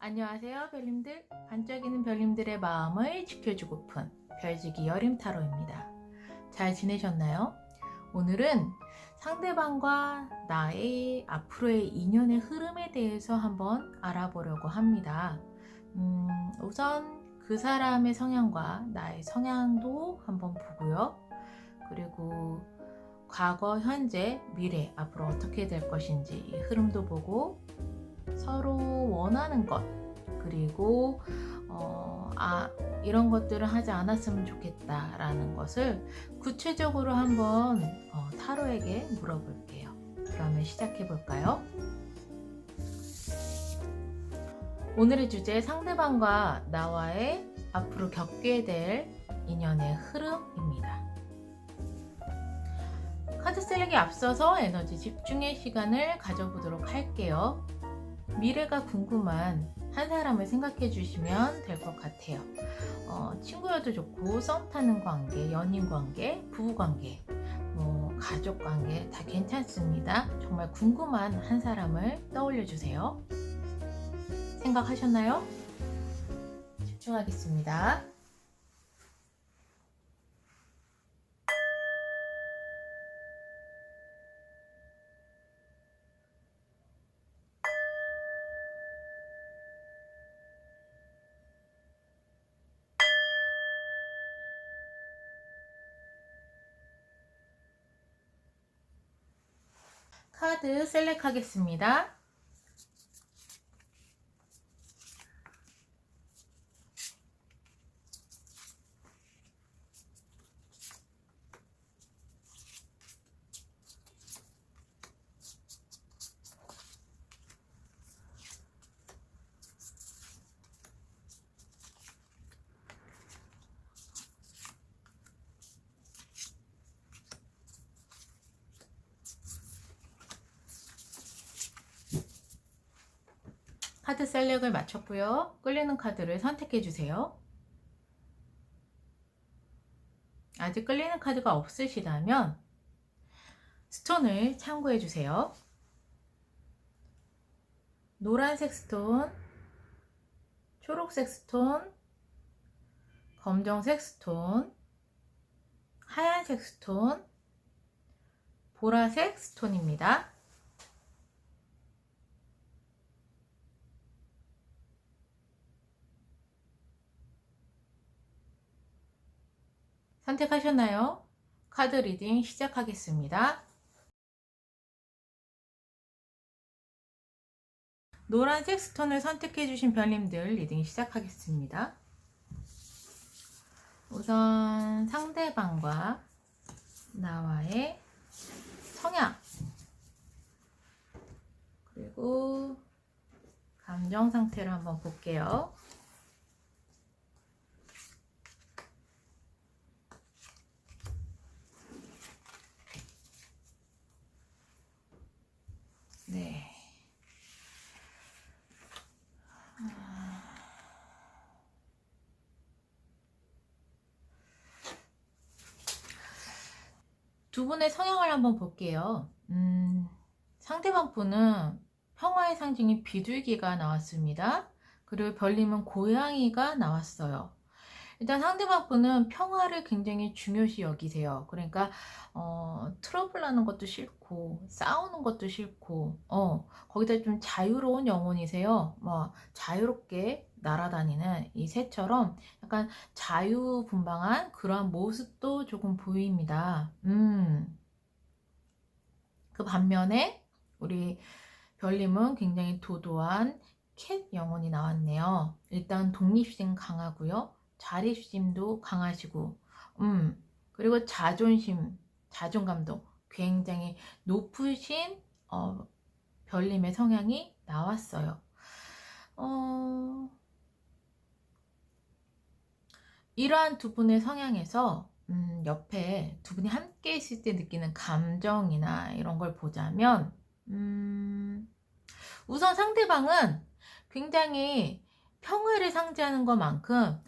안녕하세요, 별님들. 반짝이는 별님들의 마음을 지켜주고픈 별지기 여림 타로입니다. 잘 지내셨나요? 오늘은 상대방과 나의 앞으로의 인연의 흐름에 대해서 한번 알아보려고 합니다. 우선 그 사람의 성향과 나의 성향도 한번 보고요. 그리고 과거, 현재, 미래, 앞으로 어떻게 될 것인지 이 흐름도 보고 서로 원하는 것, 그리고 이런 것들을 하지 않았으면 좋겠다라는 것을 구체적으로 한번 타로에게 물어볼게요. 그러면 시작해 볼까요? 오늘의 주제, 상대방과 나와의 앞으로 겪게 될 인연의 흐름입니다. 카드 셀렉에 앞서서 에너지 집중의 시간을 가져보도록 할게요. 미래가 궁금한 한 사람을 생각해 주시면 될 것 같아요. 친구여도 좋고, 썸 타는 관계, 연인 관계, 부부 관계, 가족 관계 다 괜찮습니다. 정말 궁금한 한 사람을 떠올려 주세요. 생각하셨나요? 집중하겠습니다. 카드 셀렉하겠습니다. 카드 셀렉을 마쳤고요. 끌리는 카드를 선택해 주세요. 아직 끌리는 카드가 없으시다면 스톤을 참고해 주세요. 노란색 스톤, 초록색 스톤, 검정색 스톤, 하얀색 스톤, 보라색 스톤입니다. 선택하셨나요? 카드 리딩 시작하겠습니다. 노란색 스톤을 선택해 주신 별님들 리딩 시작하겠습니다. 우선 상대방과 나와의 성향, 그리고 감정 상태를 한번 볼게요. 네. 두 분의 성향을 한번 볼게요. 상대방 분은 평화의 상징인 비둘기가 나왔습니다. 그리고 별님은 고양이가 나왔어요. 일단 상대방 분은 평화를 굉장히 중요시 여기세요. 그러니까 트러블 나는 것도 싫고 싸우는 것도 싫고 거기다 좀 자유로운 영혼이세요. 자유롭게 날아다니는 이 새처럼 약간 자유분방한 그러한 모습도 조금 보입니다. 그 반면에 우리 별님은 굉장히 도도한 캣 영혼이 나왔네요. 일단 독립심 강하고요. 자립심도 강하시고, 그리고 자존감도 굉장히 높으신 별님의 성향이 나왔어요. 이러한 두 분의 성향에서 옆에 두 분이 함께 있을 때 느끼는 감정이나 이런 걸 보자면 우선 상대방은 굉장히 평화를 상징하는 것만큼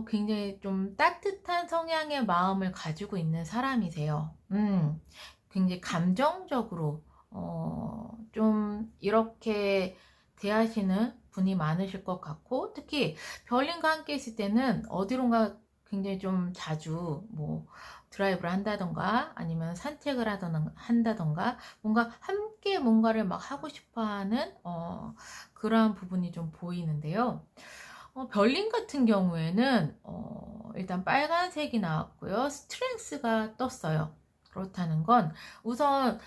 굉장히 좀 따뜻한 성향의 마음을 가지고 있는 사람이세요. 굉장히 감정적으로 좀 이렇게 대하시는 분이 많으실 것 같고, 특히 별님과 함께 있을 때는 어디론가 굉장히 좀 자주 뭐 드라이브를 한다던가 아니면 산책을 한다던가 뭔가 함께 뭔가를 막 하고 싶어 하는 그러한 부분이 좀 보이는데요. 별님 같은 경우에는 일단 빨간색이 나왔고요. 스트렝스가 떴어요. 그렇다는 건 우선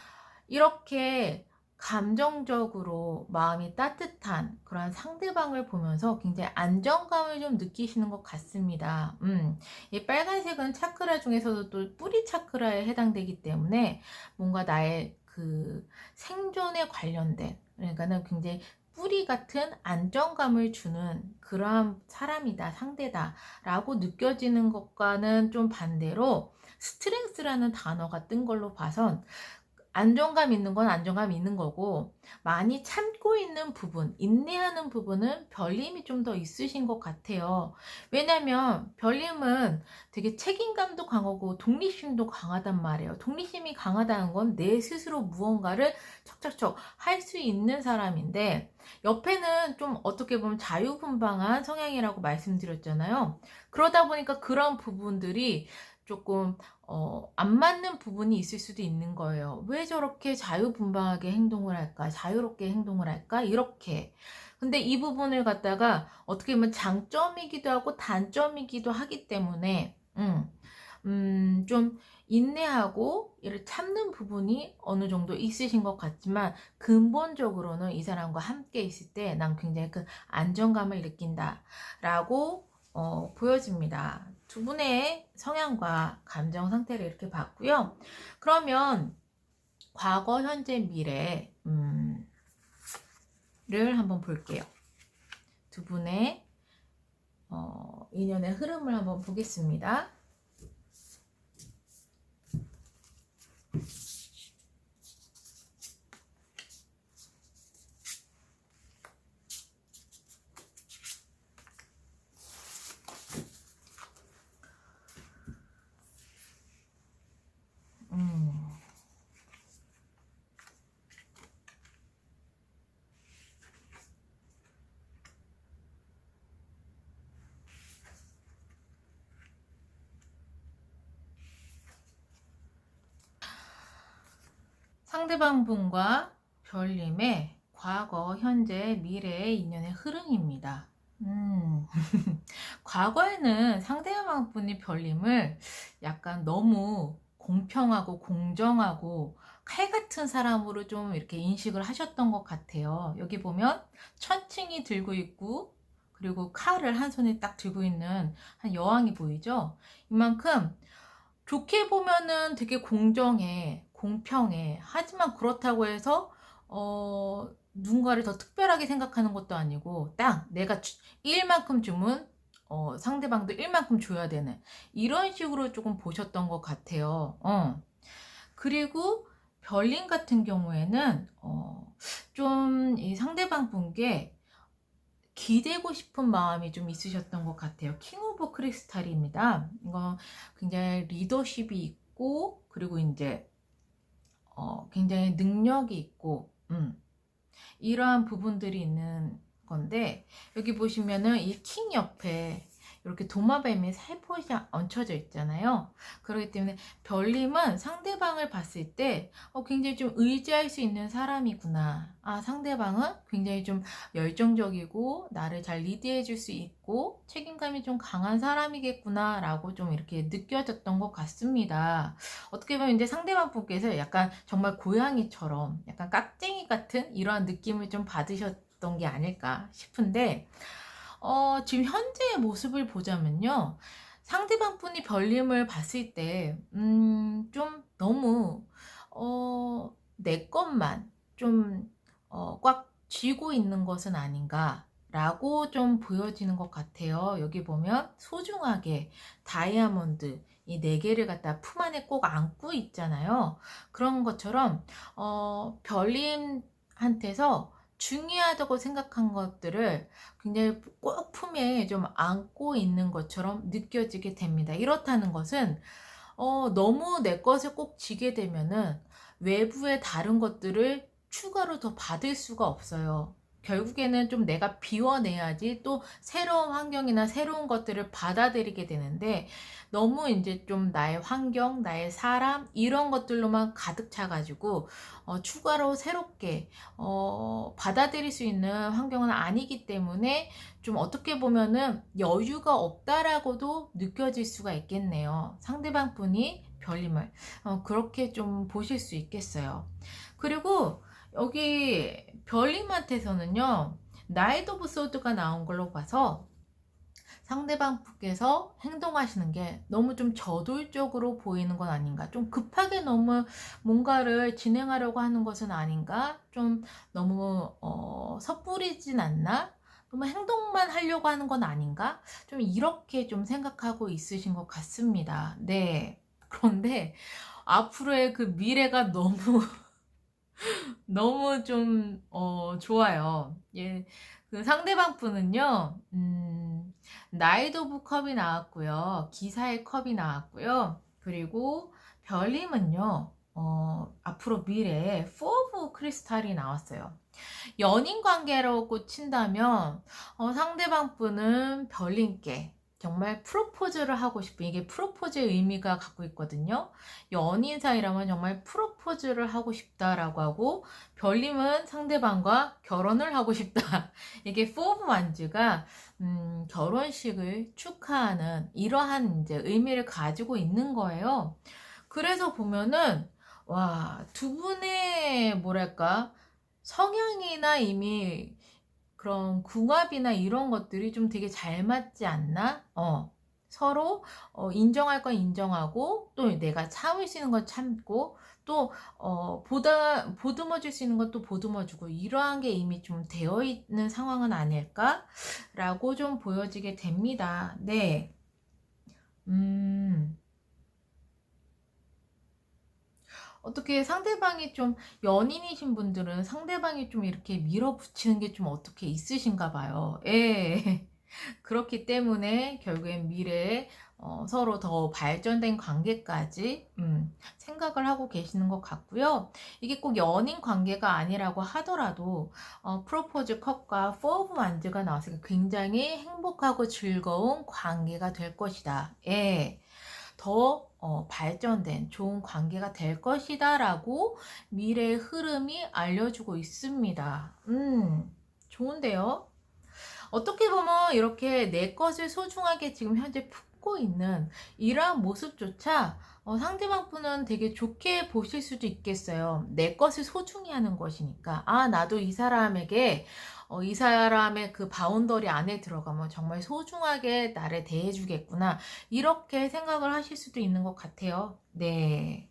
이렇게 감정적으로 마음이 따뜻한 그런 상대방을 보면서 굉장히 안정감을 좀 느끼시는 것 같습니다. 이 빨간색은 차크라 중에서도 또 뿌리 차크라에 해당되기 때문에 뭔가 나의 그 생존에 관련된, 그러니까는 굉장히 뿌리 같은 안정감을 주는 그러한 사람이다, 상대다 라고 느껴지는 것과는 좀 반대로 스트렝스라는 단어가 뜬 걸로 봐선 안정감 있는 건 안정감 있는 거고, 많이 참고 있는 부분, 인내하는 부분은 별님이 좀 더 있으신 것 같아요. 왜냐면 별님은 되게 책임감도 강하고 독립심도 강하단 말이에요. 독립심이 강하다는 건 내 스스로 무언가를 척척척 할 수 있는 사람인데, 옆에는 좀 어떻게 보면 자유분방한 성향이라고 말씀드렸잖아요. 그러다 보니까 그런 부분들이 조금 안 맞는 부분이 있을 수도 있는 거예요. 왜 저렇게 자유분방하게 행동을 할까? 자유롭게 행동을 할까? 이렇게. 근데 이 부분을 갖다가 어떻게 보면 장점이기도 하고 단점이기도 하기 때문에, 좀 인내하고 이를 참는 부분이 어느 정도 있으신 것 같지만, 근본적으로는 이 사람과 함께 있을 때 난 굉장히 큰 안정감을 느낀다 라고 보여집니다. 두 분의 성향과 감정 상태를 이렇게 봤고요. 그러면 과거, 현재, 미래 를 한번 볼게요. 두 분의 인연의 흐름을 한번 보겠습니다. 상대방 분과 별님의 과거, 현재, 미래의 인연의 흐름입니다. 과거에는 상대방 분이 별님을 약간 너무 공평하고 공정하고 칼 같은 사람으로 좀 이렇게 인식을 하셨던 것 같아요. 여기 보면 천칭이 들고 있고, 그리고 칼을 한 손에 딱 들고 있는 한 여왕이 보이죠? 이만큼 좋게 보면은 되게 공정해, 공평해. 하지만 그렇다고 해서 누군가를 더 특별하게 생각하는 것도 아니고, 딱 내가 1만큼 주면 상대방도 1만큼 줘야 되는, 이런 식으로 조금 보셨던 것 같아요. 그리고 별님 같은 경우에는 좀 이 상대방 분께 기대고 싶은 마음이 좀 있으셨던 것 같아요. 킹 오브 크리스탈입니다. 이거 굉장히 리더십이 있고, 그리고 이제 굉장히 능력이 있고, 이러한 부분들이 있는 건데, 여기 보시면은 이 킹 옆에 이렇게 도마뱀이 살포시 얹혀져 있잖아요. 그렇기 때문에 별님은 상대방을 봤을 때 굉장히 좀 의지할 수 있는 사람이구나. 아, 상대방은 굉장히 좀 열정적이고 나를 잘 리드해 줄 수 있고 책임감이 좀 강한 사람이겠구나 라고 좀 이렇게 느껴졌던 것 같습니다. 어떻게 보면 이제 상대방 분께서 약간 정말 고양이처럼 약간 깍쟁이 같은 이러한 느낌을 좀 받으셨던 게 아닐까 싶은데, 지금 현재의 모습을 보자면요. 상대방 분이 별님을 봤을 때, 좀 너무, 내 것만 좀, 꽉 쥐고 있는 것은 아닌가. 라고 좀 보여지는 것 같아요. 여기 보면 소중하게 다이아몬드 이 4개를 갖다 품 안에 꼭 안고 있잖아요. 그런 것처럼, 별님한테서 중요하다고 생각한 것들을 굉장히 꼭 품에 좀 안고 있는 것처럼 느껴지게 됩니다. 이렇다는 것은 너무 내 것을 꼭 쥐게 되면은 외부의 다른 것들을 추가로 더 받을 수가 없어요. 결국에는 좀 내가 비워내야지 또 새로운 환경이나 새로운 것들을 받아들이게 되는데, 너무 이제 좀 나의 환경, 나의 사람 이런 것들로만 가득 차가지고 추가로 새롭게 받아들일 수 있는 환경은 아니기 때문에 좀 어떻게 보면은 여유가 없다라고도 느껴질 수가 있겠네요. 상대방 분이 별님을 그렇게 좀 보실 수 있겠어요. 그리고 여기 별님한테서는요, 나이트 오브 소드가 나온 걸로 봐서 상대방 분께서 행동하시는 게 너무 좀 저돌적으로 보이는 건 아닌가, 좀 급하게 너무 뭔가를 진행하려고 하는 것은 아닌가, 좀 너무 섣부리진 않나, 너무 행동만 하려고 하는 건 아닌가, 좀 이렇게 좀 생각하고 있으신 것 같습니다. 네. 그런데 앞으로의 그 미래가 너무 너무 좀 좋아요. 예, 그 상대방 분은요, 나이트 오브 컵이 나왔고요, 기사의 컵이 나왔고요, 그리고 별님은요, 앞으로 미래에 포 오브 크리스탈이 나왔어요. 연인 관계라고 친다면 상대방 분은 별님께 정말 프로포즈를 하고 싶은, 이게 프로포즈의 의미가 갖고 있거든요. 연인 사이라면 정말 프로포즈를 하고 싶다라고 하고, 별님은 상대방과 결혼을 하고 싶다. 이게 포브 만즈가 결혼식을 축하하는 이러한 이제 의미를 가지고 있는 거예요. 그래서 보면은 와, 두 분의 뭐랄까 성향이나 이미 그런 궁합이나 이런 것들이 좀 되게 잘 맞지 않나? 서로 인정할 건 인정하고, 또 내가 참을 수 있는 건 참고, 또 보듬어 줄 수 있는 것도 보듬어 주고, 이러한 게 이미 좀 되어 있는 상황은 아닐까라고 좀 보여지게 됩니다. 네. 어떻게 상대방이 좀, 연인이신 분들은 상대방이 좀 이렇게 밀어붙이는 게 좀 어떻게 있으신가 봐요. 예. 그렇기 때문에 결국엔 미래에 서로 더 발전된 관계까지 생각을 하고 계시는 것 같고요. 이게 꼭 연인 관계가 아니라고 하더라도 프로포즈 컵과 포브 완즈가 나왔으니까 굉장히 행복하고 즐거운 관계가 될 것이다. 예. 더 발전된 좋은 관계가 될 것이다 라고 미래의 흐름이 알려주고 있습니다. 좋은데요? 어떻게 보면 이렇게 내 것을 소중하게 지금 현재 품고 있는 이러한 모습조차 상대방 분은 되게 좋게 보실 수도 있겠어요. 내 것을 소중히 하는 것이니까. 아, 나도 이 사람에게 이 사람의 그 바운더리 안에 들어가면 정말 소중하게 나를 대해주겠구나, 이렇게 생각을 하실 수도 있는 것 같아요. 네.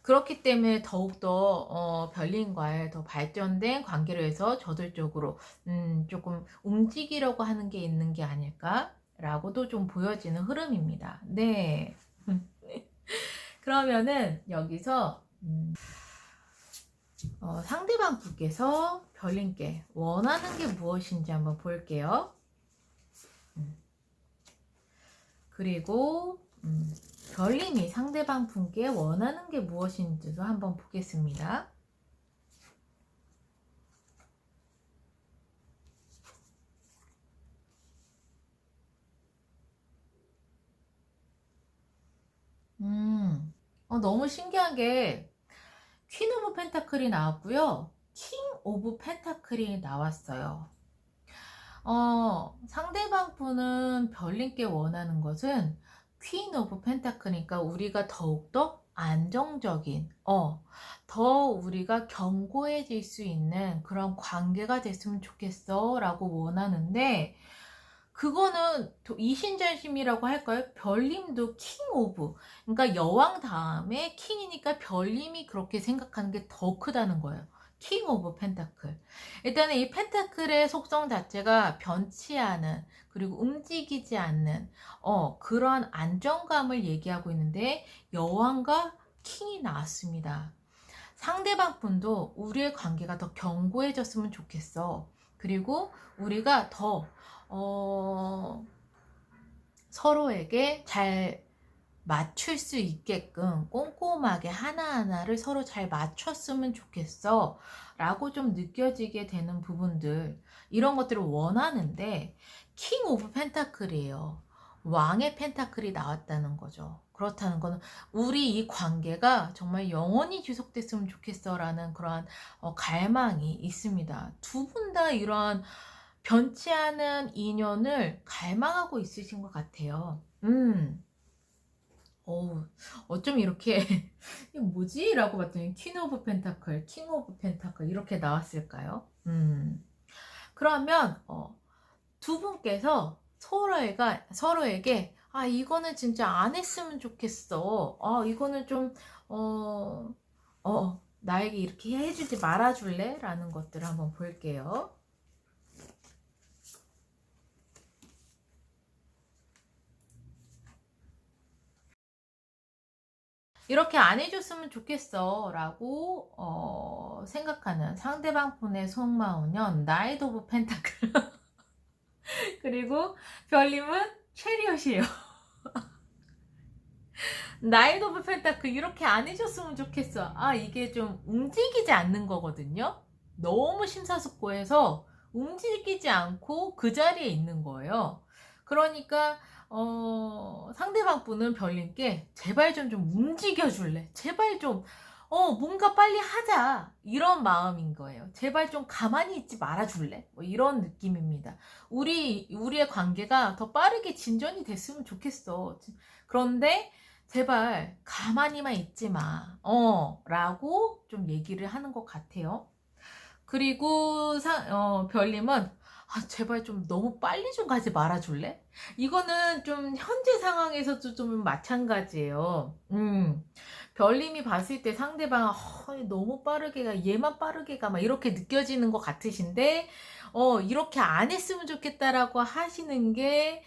그렇기 때문에 더욱더 별님과의 더 발전된 관계를 해서 저돌적으로 조금 움직이려고 하는 게 있는 게 아닐까라고도 좀 보여지는 흐름입니다. 네. 그러면은 여기서 상대방 분께서 별님께 원하는 게 무엇인지 한번 볼게요. 그리고 별님이 상대방 분께 원하는 게 무엇인지도 한번 보겠습니다. 너무 신기한 게 퀸 오브 펜타클이 나왔고요, 킹 오브 펜타클이 나왔어요. 상대방 분은 별님께 원하는 것은 퀸 오브 펜타클이니까 우리가 더욱더 안정적인, 더 우리가 견고해질 수 있는 그런 관계가 됐으면 좋겠어 라고 원하는데, 그거는 이신전심이라고 할까요? 별님도 킹 오브, 그러니까 여왕 다음에 킹이니까 별님이 그렇게 생각하는 게 더 크다는 거예요. 킹 오브 펜타클. 일단은 이 펜타클의 속성 자체가 변치 않은, 그리고 움직이지 않는 그런 안정감을 얘기하고 있는데, 여왕과 킹이 나왔습니다. 상대방 분도 우리의 관계가 더 견고해졌으면 좋겠어. 그리고 우리가 더 서로에게 잘 맞출 수 있게끔 꼼꼼하게 하나하나를 서로 잘 맞췄으면 좋겠어 라고 좀 느껴지게 되는 부분들, 이런 것들을 원하는데 킹 오브 펜타클이에요. 왕의 펜타클이 나왔다는 거죠. 그렇다는 거는 우리 이 관계가 정말 영원히 지속됐으면 좋겠어 라는 그러한 갈망이 있습니다. 두 분 다 이러한 변치 않은 인연을 갈망하고 있으신 것 같아요. 어쩜 이렇게 이게 뭐지? 라고 봤더니 퀸 오브 펜타클, 킹 오브 펜타클 이렇게 나왔을까요? 그러면 두 분께서 서로에게 아 이거는 진짜 안 했으면 좋겠어. 아 이거는 좀 나에게 이렇게 해주지 말아줄래? 라는 것들을 한번 볼게요. 이렇게 안 해줬으면 좋겠어 라고 생각하는 상대방 분의 속마음은 나이트 오브 펜타클 그리고 별님은 체리엇이에요. 나이트 오브 펜타클 이렇게 안 해줬으면 좋겠어. 아 이게 좀 움직이지 않는 거거든요. 너무 심사숙고해서 움직이지 않고 그 자리에 있는 거예요. 그러니까 상대방 분은 별님께 제발 좀 움직여 줄래? 제발 좀 뭔가 빨리 하자 이런 마음인 거예요. 제발 좀 가만히 있지 말아 줄래? 뭐 이런 느낌입니다. 우리의 관계가 더 빠르게 진전이 됐으면 좋겠어. 그런데 제발 가만히만 있지 마. 라고 좀 얘기를 하는 것 같아요. 그리고 별님은 제발 좀 너무 빨리 좀 가지 말아줄래? 이거는 좀 현재 상황에서도 좀 마찬가지예요. 별님이 봤을 때 상대방 너무 빠르게 가, 얘만 빠르게 가, 막 이렇게 느껴지는 것 같으신데, 이렇게 안 했으면 좋겠다라고 하시는 게,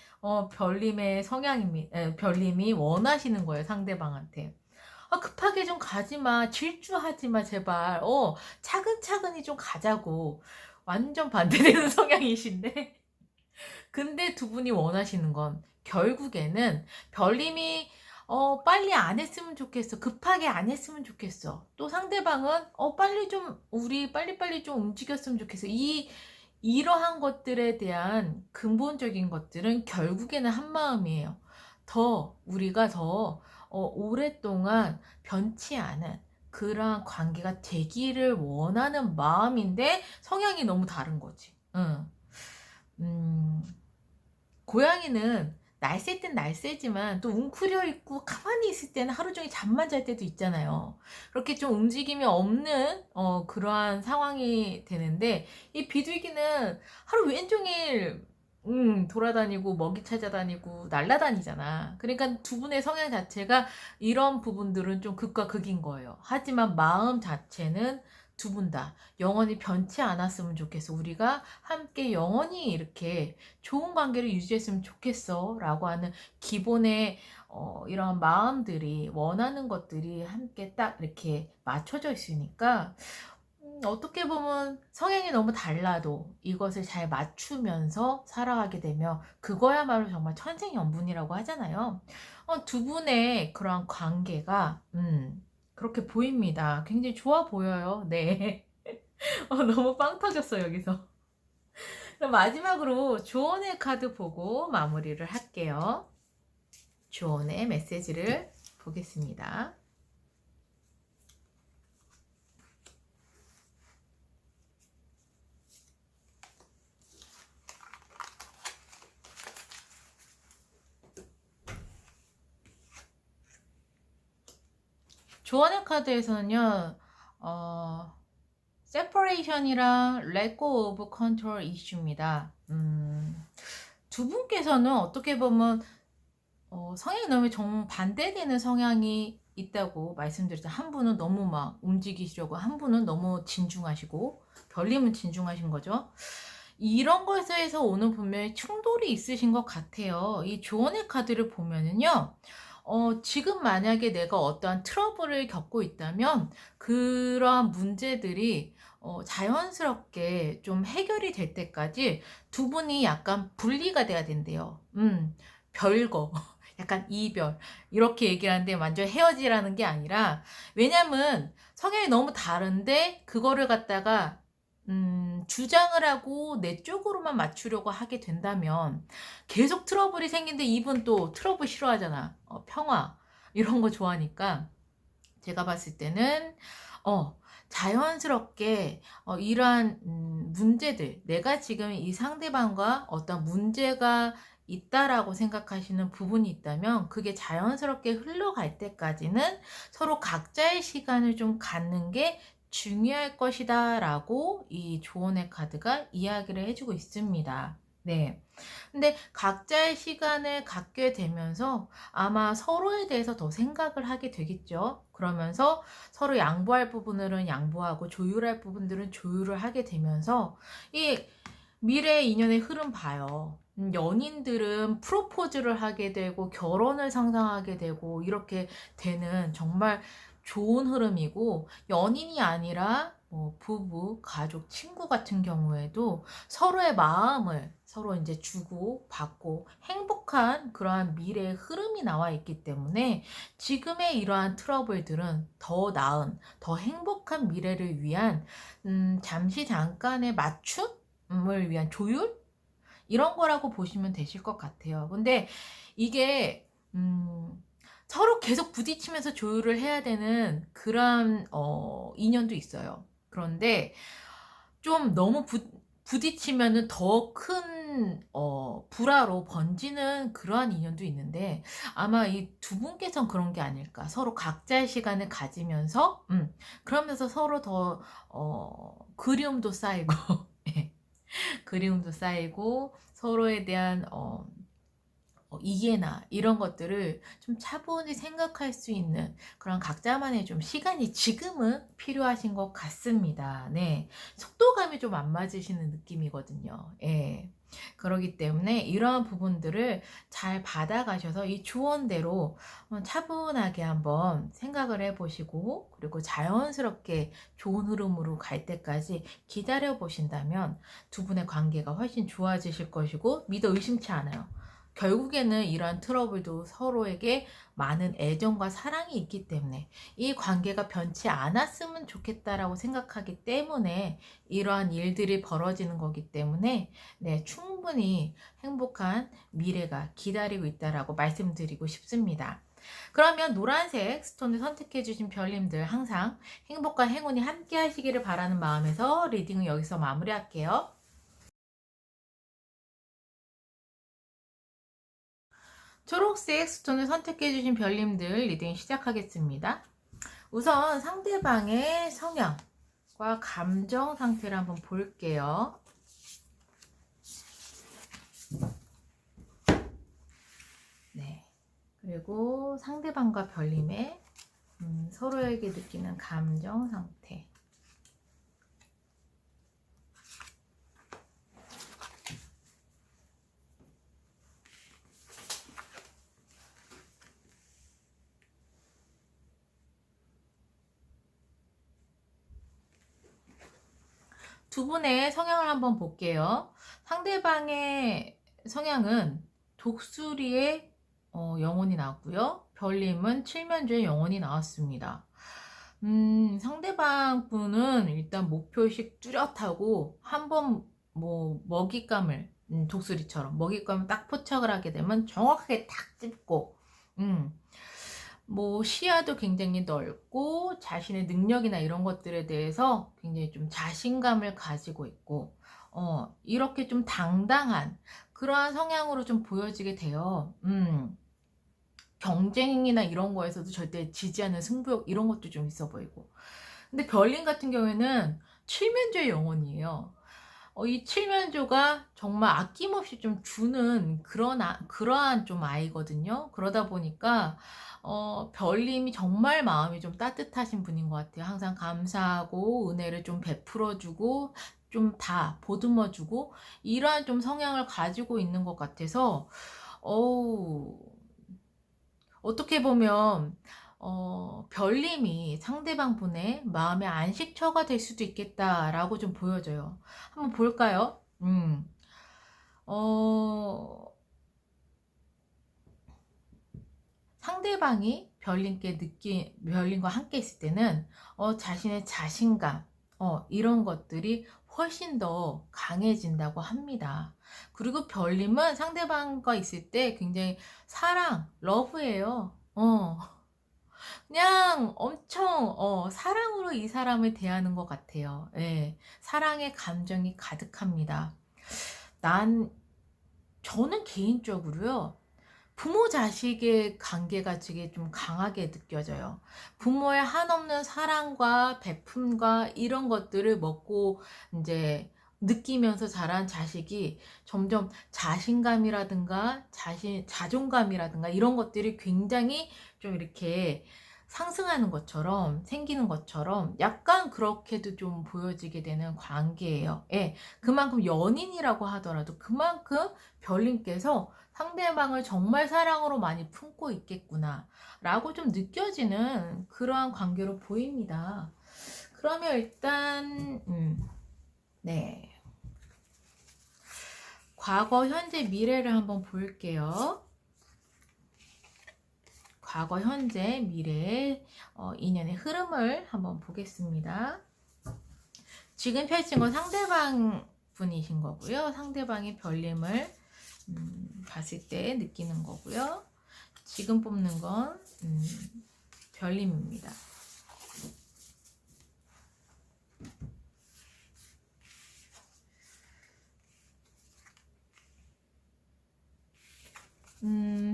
별님의 성향입니다. 별님이 원하시는 거예요, 상대방한테. 급하게 좀 가지 마. 질주하지 마, 제발. 차근차근히 좀 가자고. 완전 반대되는 성향이신데. 근데 두 분이 원하시는 건 결국에는 별님이 빨리 안 했으면 좋겠어. 급하게 안 했으면 좋겠어. 또 상대방은 우리 빨리빨리 좀 움직였으면 좋겠어. 이러한 것들에 대한 근본적인 것들은 결국에는 한 마음이에요. 우리가 더 오랫동안 변치 않은 그러한 관계가 되기를 원하는 마음인데 성향이 너무 다른 거지. 응. 고양이는 날쌘 땐 날쌘지만 또 웅크려 있고 가만히 있을 때는 하루 종일 잠만 잘 때도 있잖아요. 그렇게 좀 움직임이 없는 그러한 상황이 되는데 이 비둘기는 하루 왼종일 돌아다니고 먹이 찾아다니고 날아다니잖아. 그러니까 두 분의 성향 자체가 이런 부분들은 좀 극과 극인 거예요. 하지만 마음 자체는 두 분 다 영원히 변치 않았으면 좋겠어. 우리가 함께 영원히 이렇게 좋은 관계를 유지했으면 좋겠어. 라고 하는 기본의 이런 마음들이, 원하는 것들이 함께 딱 이렇게 맞춰져 있으니까, 어떻게 보면 성향이 너무 달라도 이것을 잘 맞추면서 살아가게 되면 그거야말로 정말 천생연분이라고 하잖아요. 두 분의 그런 관계가, 그렇게 보입니다. 굉장히 좋아 보여요. 네. 너무 빵 터졌어, 여기서. 그럼 마지막으로 조언의 카드 보고 마무리를 할게요. 조언의 메시지를 보겠습니다. 조언의 카드에서는요, separation이랑 let go of control 이슈입니다. 두 분께서는 어떻게 보면 성향이 너무 정반대되는 성향이 있다고 말씀드렸죠. 한 분은 너무 막 움직이시려고, 한 분은 너무 진중하시고, 별님은 진중하신 거죠. 이런 것에서 오는 분명히 충돌이 있으신 것 같아요. 이 조언의 카드를 보면은요, 지금 만약에 내가 어떠한 트러블을 겪고 있다면 그러한 문제들이 자연스럽게 좀 해결이 될 때까지 두 분이 약간 분리가 돼야 된대요. 별거 약간 이별 이렇게 얘기를 하는데 완전 헤어지라는 게 아니라, 왜냐면 성향이 너무 다른데 그거를 갖다가 주장을 하고 내 쪽으로만 맞추려고 하게 된다면 계속 트러블이 생긴데, 이분 또 트러블 싫어하잖아. 평화 이런 거 좋아하니까 제가 봤을 때는 자연스럽게 이러한 문제들, 내가 지금 이 상대방과 어떤 문제가 있다라고 생각하시는 부분이 있다면 그게 자연스럽게 흘러갈 때까지는 서로 각자의 시간을 좀 갖는 게 중요할 것이다 라고 이 조언의 카드가 이야기를 해주고 있습니다. 네. 근데 각자의 시간을 갖게 되면서 아마 서로에 대해서 더 생각을 하게 되겠죠. 그러면서 서로 양보할 부분들은 양보하고 조율할 부분들은 조율을 하게 되면서 이 미래 인연의 흐름 봐요. 연인들은 프로포즈를 하게 되고 결혼을 상상하게 되고 이렇게 되는 정말 좋은 흐름이고, 연인이 아니라 뭐 부부, 가족, 친구 같은 경우에도 서로의 마음을 서로 이제 주고 받고 행복한 그러한 미래의 흐름이 나와 있기 때문에 지금의 이러한 트러블들은 더 나은, 더 행복한 미래를 위한 잠시 잠깐의 맞춤을 위한 조율? 이런 거라고 보시면 되실 것 같아요. 근데 이게 서로 계속 부딪히면서 조율을 해야 되는 그런 인연도 있어요. 그런데 좀 너무 부딪히면은 더 큰 불화로 번지는 그러한 인연도 있는데, 아마 이 두 분께선 그런 게 아닐까. 서로 각자의 시간을 가지면서 그러면서 서로 더 그리움도 쌓이고 예, 그리움도 쌓이고 서로에 대한 이해나 이런 것들을 좀 차분히 생각할 수 있는 그런 각자만의 좀 시간이 지금은 필요하신 것 같습니다. 네. 속도감이 좀 안 맞으시는 느낌이거든요. 예. 그렇기 때문에 이러한 부분들을 잘 받아가셔서 이 조언대로 차분하게 한번 생각을 해보시고, 그리고 자연스럽게 좋은 흐름으로 갈 때까지 기다려 보신다면 두 분의 관계가 훨씬 좋아지실 것이고, 믿어 의심치 않아요. 결국에는 이러한 트러블도 서로에게 많은 애정과 사랑이 있기 때문에 이 관계가 변치 않았으면 좋겠다라고 생각하기 때문에 이러한 일들이 벌어지는 거기 때문에, 네, 충분히 행복한 미래가 기다리고 있다라고 말씀드리고 싶습니다. 그러면 노란색 스톤을 선택해 주신 별님들, 항상 행복과 행운이 함께 하시기를 바라는 마음에서 리딩을 여기서 마무리할게요. 초록색 스톤을 선택해 주신 별님들 리딩 시작하겠습니다. 우선 상대방의 성향과 감정 상태를 한번 볼게요. 네. 그리고 상대방과 별님의 서로에게 느끼는 감정 상태. 두 분의 성향을 한번 볼게요. 상대방의 성향은 독수리의 영혼이 나왔고요. 별님은 칠면조의 영혼이 나왔습니다. 상대방 분은 일단 목표의식 뚜렷하고 한번 뭐 먹잇감을, 독수리처럼 먹잇감을 딱 포착을 하게 되면 정확하게 딱 찝고, 뭐 시야도 굉장히 넓고 자신의 능력이나 이런 것들에 대해서 굉장히 좀 자신감을 가지고 있고, 이렇게 좀 당당한 그러한 성향으로 좀 보여지게 돼요. 경쟁이나 이런 거에서도 절대 지지 않는 승부욕 이런 것도 좀 있어 보이고. 근데 별님 같은 경우에는 칠면조의 영혼이에요. 이 칠면조가 정말 아낌없이 좀 주는 그러한 좀 아이거든요. 그러다 보니까 별님이 정말 마음이 좀 따뜻하신 분인 것 같아요. 항상 감사하고 은혜를 좀 베풀어주고 좀 다 보듬어주고 이러한 좀 성향을 가지고 있는 것 같아서, 어우, 어떻게 보면 별님이 상대방 분의 마음의 안식처가 될 수도 있겠다라고 좀 보여져요. 한번 볼까요? 어, 상대방이 별님과 함께 있을 때는 자신의 자신감, 이런 것들이 훨씬 더 강해진다고 합니다. 그리고 별님은 상대방과 있을 때 굉장히 사랑, 러브예요. 그냥 엄청 사랑으로 이 사람을 대하는 것 같아요. 예, 사랑의 감정이 가득합니다. 저는 개인적으로요, 부모 자식의 관계가 되게 좀 강하게 느껴져요. 부모의 한없는 사랑과 베품과 이런 것들을 먹고 이제 느끼면서 자란 자식이 점점 자신감이라든가 자존감이라든가 이런 것들이 굉장히 좀 이렇게 상승하는 것처럼 생기는 것처럼 약간 그렇게도 좀 보여지게 되는 관계예요. 예, 그만큼 연인이라고 하더라도 그만큼 별님께서 상대방을 정말 사랑으로 많이 품고 있겠구나 라고 좀 느껴지는 그러한 관계로 보입니다. 그러면 일단 네, 과거, 현재, 미래를 한번 볼게요. 과거, 현재, 미래 인연의 흐름을 한번 보겠습니다. 지금 펼친 건 상대방 분이신 거고요. 상대방이 별님을 봤을 때 느끼는 거고요. 지금 뽑는 건 별님입니다.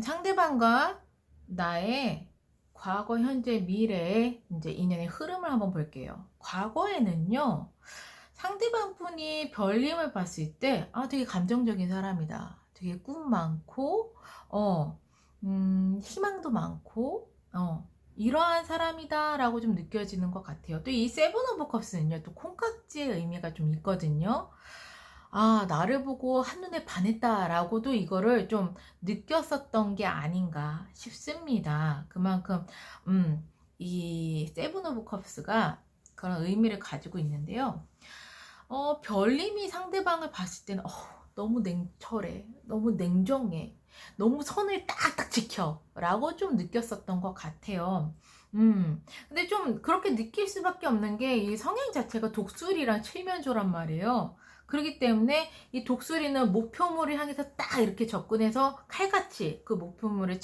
상대방과 나의 과거, 현재, 미래의 이제 인연의 흐름을 한번 볼게요. 과거에는요, 상대방 분이 별님을 봤을 때, 되게 감정적인 사람이다. 되게 꿈 많고, 희망도 많고, 이러한 사람이다 라고 좀 느껴지는 것 같아요. 또 이 세븐 오브 컵스는요, 또 콩깍지의 의미가 좀 있거든요. 나를 보고 한눈에 반했다 라고도 이거를 좀 느꼈었던 게 아닌가 싶습니다. 그만큼 이 세븐 오브 컵스가 그런 의미를 가지고 있는데요. 별님이 상대방을 봤을 때는 너무 냉철해, 너무 냉정해, 너무 선을 딱딱 지켜 라고 좀 느꼈었던 것 같아요. 근데 좀 그렇게 느낄 수밖에 없는 게 이 성향 자체가 독수리랑 칠면조란 말이에요. 그렇기 때문에 이 독수리는 목표물을 향해서 딱 이렇게 접근해서 칼같이 그 목표물을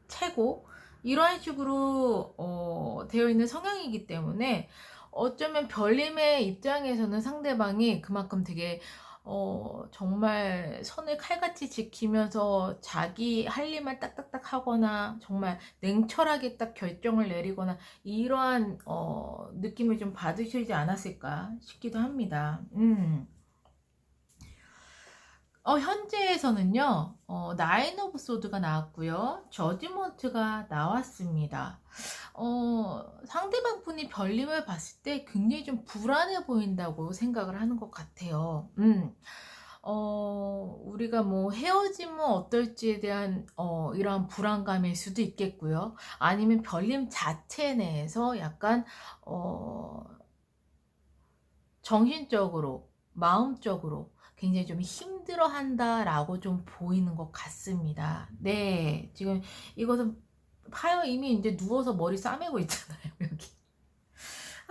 채고 이러한 식으로 되어 있는 성향이기 때문에 어쩌면 별님의 입장에서는 상대방이 그만큼 되게 정말 선을 칼같이 지키면서 자기 할 일만 딱딱딱 하거나 정말 냉철하게 딱 결정을 내리거나 이러한 느낌을 좀 받으시지 않았을까 싶기도 합니다. 현재에서는요, 나인 오브 소드가 나왔고요, 저지먼트가 나왔습니다. 상대방 분이 별님을 봤을 때 굉장히 좀 불안해 보인다고 생각을 하는 것 같아요. 우리가 뭐 헤어지면 어떨지에 대한 이러한 불안감일 수도 있겠고요. 아니면 별님 자체 내에서 약간 정신적으로, 마음적으로 굉장히 좀 힘들어 한다라고 좀 보이는 것 같습니다. 네, 지금 이것은 파여 이미 이제 누워서 머리 싸매고 있잖아요, 여기.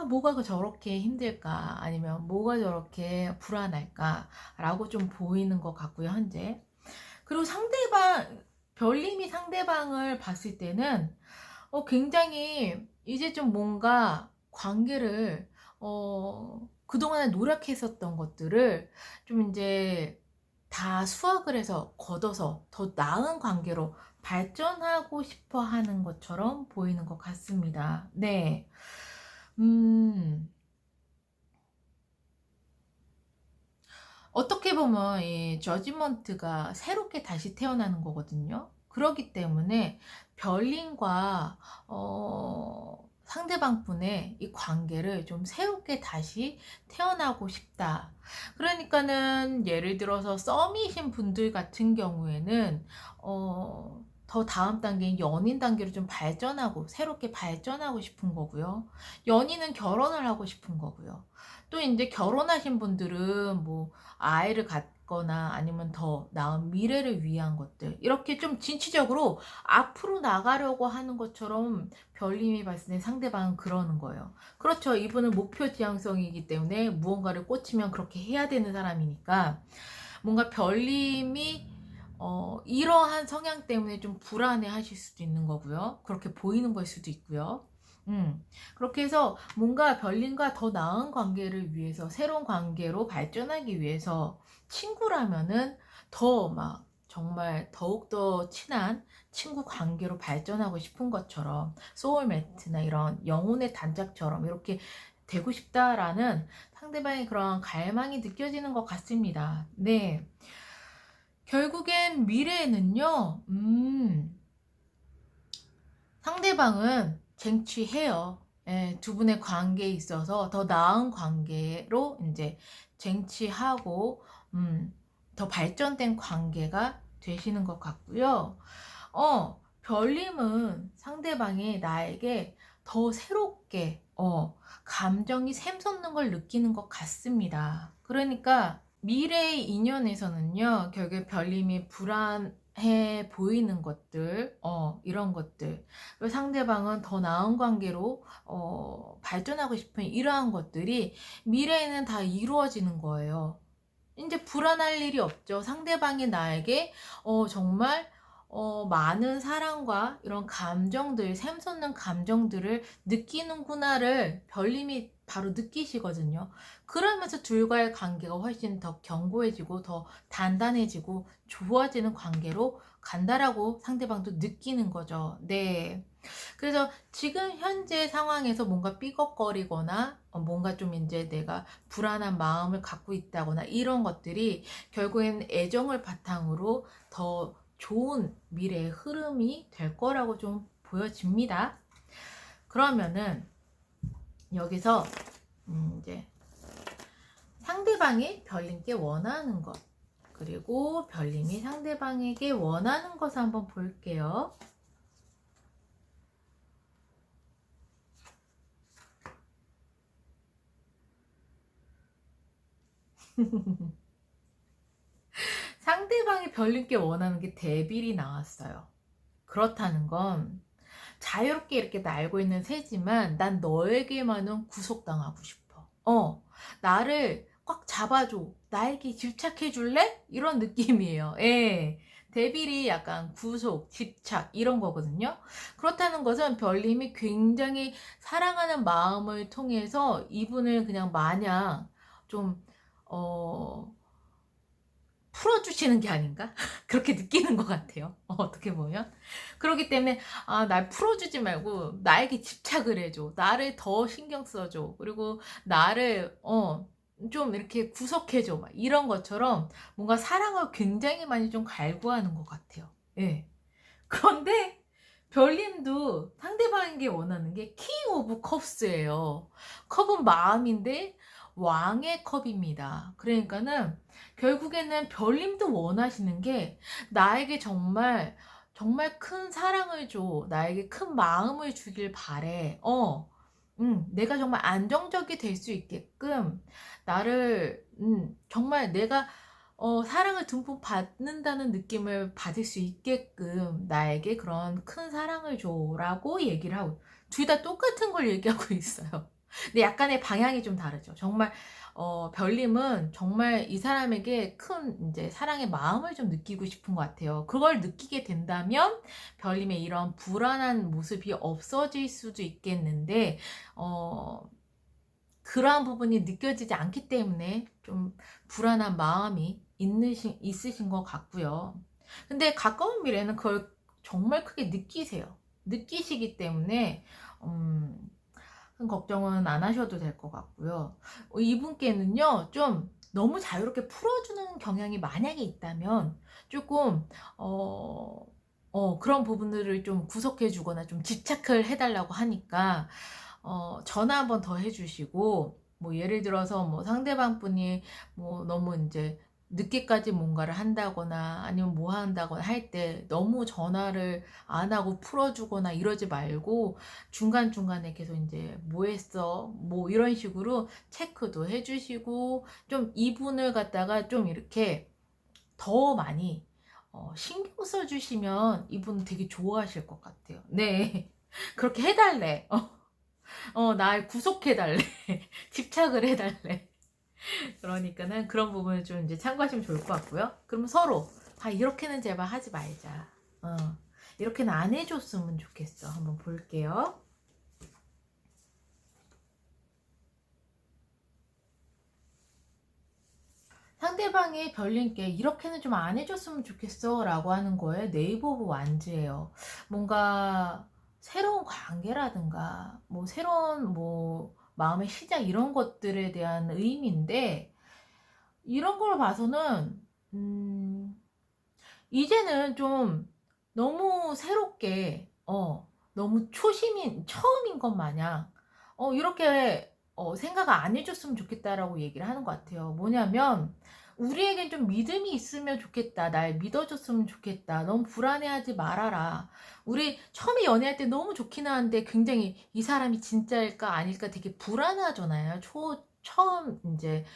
뭐가 저렇게 힘들까? 아니면 뭐가 저렇게 불안할까? 라고 좀 보이는 것 같고요, 현재. 그리고 별님이 상대방을 봤을 때는, 굉장히 이제 좀 뭔가 관계를, 그동안에 노력했었던 것들을 좀 이제 다 수확을 해서 걷어서 더 나은 관계로 발전하고 싶어 하는 것처럼 보이는 것 같습니다. 네. 어떻게 보면 이 저지먼트가 새롭게 다시 태어나는 거거든요. 그렇기 때문에 별님과 상대방 분의 이 관계를 좀 새롭게 다시 태어나고 싶다. 그러니까는 예를 들어서 썸이신 분들 같은 경우에는 더 다음 단계인 연인 단계로 좀 발전하고 새롭게 발전하고 싶은 거고요. 연인은 결혼을 하고 싶은 거고요. 또 이제 결혼하신 분들은 뭐 아이를 갖거나 아니면 더 나은 미래를 위한 것들, 이렇게 좀 진취적으로 앞으로 나가려고 하는 것처럼 별님이 봤을 때 상대방은 그러는 거예요. 그렇죠. 이분은 목표 지향성이기 때문에 무언가를 꽂히면 그렇게 해야 되는 사람이니까, 뭔가 별님이 이러한 성향 때문에 좀 불안해 하실 수도 있는 거고요. 그렇게 보이는 걸 수도 있고요. 그렇게 해서 뭔가 별님과 더 나은 관계를 위해서, 새로운 관계로 발전하기 위해서 친구라면은 더 막 정말 더욱더 친한 친구 관계로 발전하고 싶은 것처럼, 소울매트나 이런 영혼의 단짝처럼 이렇게 되고 싶다라는 상대방의 그런 갈망이 느껴지는 것 같습니다. 네. 결국엔 미래에는요, 상대방은 쟁취해요. 예, 두 분의 관계에 있어서 더 나은 관계로 이제 쟁취하고, 더 발전된 관계가 되시는 것 같고요. 별님은 상대방이 나에게 더 새롭게, 감정이 샘솟는 걸 느끼는 것 같습니다. 그러니까, 미래의 인연에서는요, 결국 별님이 불안해 보이는 것들, 이런 것들, 그리고 상대방은 더 나은 관계로 발전하고 싶은 이러한 것들이 미래에는 다 이루어지는 거예요. 이제 불안할 일이 없죠. 상대방이 나에게 정말 많은 사랑과 이런 감정들, 샘솟는 감정들을 느끼는구나를 별님이 바로 느끼시거든요. 그러면서 둘과의 관계가 훨씬 더 견고해지고 더 단단해지고 좋아지는 관계로 간다라고 상대방도 느끼는 거죠. 네. 그래서 지금 현재 상황에서 뭔가 삐걱거리거나 뭔가 좀 이제 내가 불안한 마음을 갖고 있다거나 이런 것들이 결국엔 애정을 바탕으로 더 좋은 미래의 흐름이 될 거라고 좀 보여집니다. 그러면은 여기서 이제 상대방이 별님께 원하는 것, 그리고 별님이 상대방에게 원하는 것을 한번 볼게요. 상대방이 별님께 원하는 게 대빌이 나왔어요. 그렇다는 건 자유롭게 이렇게 날고 있는 새지만 난 너에게만은 구속당하고 싶어. 나를 꽉 잡아줘. 나에게 집착해 줄래? 이런 느낌이에요. 예. 데빌이 약간 구속, 집착 이런 거거든요. 그렇다는 것은 별님이 굉장히 사랑하는 마음을 통해서 이분을 그냥 마냥 좀 풀어주시는 게 아닌가? 그렇게 느끼는 것 같아요. 어떻게 보면. 그렇기 때문에, 날 풀어주지 말고, 나에게 집착을 해줘. 나를 더 신경 써줘. 그리고 나를, 좀 이렇게 구속해줘. 막 이런 것처럼 뭔가 사랑을 굉장히 많이 좀 갈구하는 것 같아요. 예. 그런데, 별님도 상대방에게 원하는 게 킹 오브 컵스예요. 컵은 마음인데 왕의 컵입니다. 그러니까는 결국에는 별님도 원하시는 게 나에게 정말 정말 큰 사랑을 줘. 나에게 큰 마음을 주길 바래. 내가 정말 안정적이 될 수 있게끔 나를 정말 내가 사랑을 듬뿍 받는다는 느낌을 받을 수 있게끔 나에게 그런 큰 사랑을 줘라고 얘기를 하고, 둘 다 똑같은 걸 얘기하고 있어요. 근데 약간의 방향이 좀 다르죠. 정말 별님은 정말 이 사람에게 큰 이제 사랑의 마음을 좀 느끼고 싶은 것 같아요. 그걸 느끼게 된다면 별님의 이런 불안한 모습이 없어질 수도 있겠는데, 그러한 부분이 느껴지지 않기 때문에 좀 불안한 마음이 있으신 것 같고요. 근데 가까운 미래는 그걸 정말 크게 느끼세요. 느끼시기 때문에 큰 걱정은 안 하셔도 될 것 같고요. 이분께는요, 좀 너무 자유롭게 풀어주는 경향이 만약에 있다면 조금 그런 부분들을 좀 구속해 주거나 좀 집착을 해달라고 하니까 전화 한번 더 해주시고, 뭐 예를 들어서 뭐 상대방 분이 뭐 너무 이제 늦게까지 뭔가를 한다거나 아니면 뭐 한다거나 할 때 너무 전화를 안 하고 풀어주거나 이러지 말고 중간중간에 계속 이제 뭐 했어? 뭐 이런 식으로 체크도 해주시고 좀 이분을 갖다가 좀 이렇게 더 많이 신경 써주시면 이분 되게 좋아하실 것 같아요. 네. 그렇게 해달래. 날 구속해달래. 집착을 해달래. 그러니까는 그런 부분을 좀 이제 참고하시면 좋을 것 같고요. 그럼 서로 이렇게는 제발 하지 말자. 어, 이렇게는 안 해줬으면 좋겠어. 한번 볼게요. 상대방이 별님께 이렇게는 좀 안 해줬으면 좋겠어 라고 하는 거에 네이버 오브 완즈예요. 뭔가 새로운 관계라든가 뭐 새로운 뭐 마음의 시작 이런 것들에 대한 의미인데 이런 걸 봐서는 이제는 좀 너무 새롭게 너무 초심인 처음인 것 마냥 이렇게 생각 안 해줬으면 좋겠다라고 얘기를 하는 것 같아요. 뭐냐면 우리에겐 좀 믿음이 있으면 좋겠다. 날 믿어줬으면 좋겠다. 너무 불안해하지 말아라. 우리 처음에 연애할 때 너무 좋긴 하는데 굉장히 이 사람이 진짜일까 아닐까 되게 불안하잖아요. 처음 이제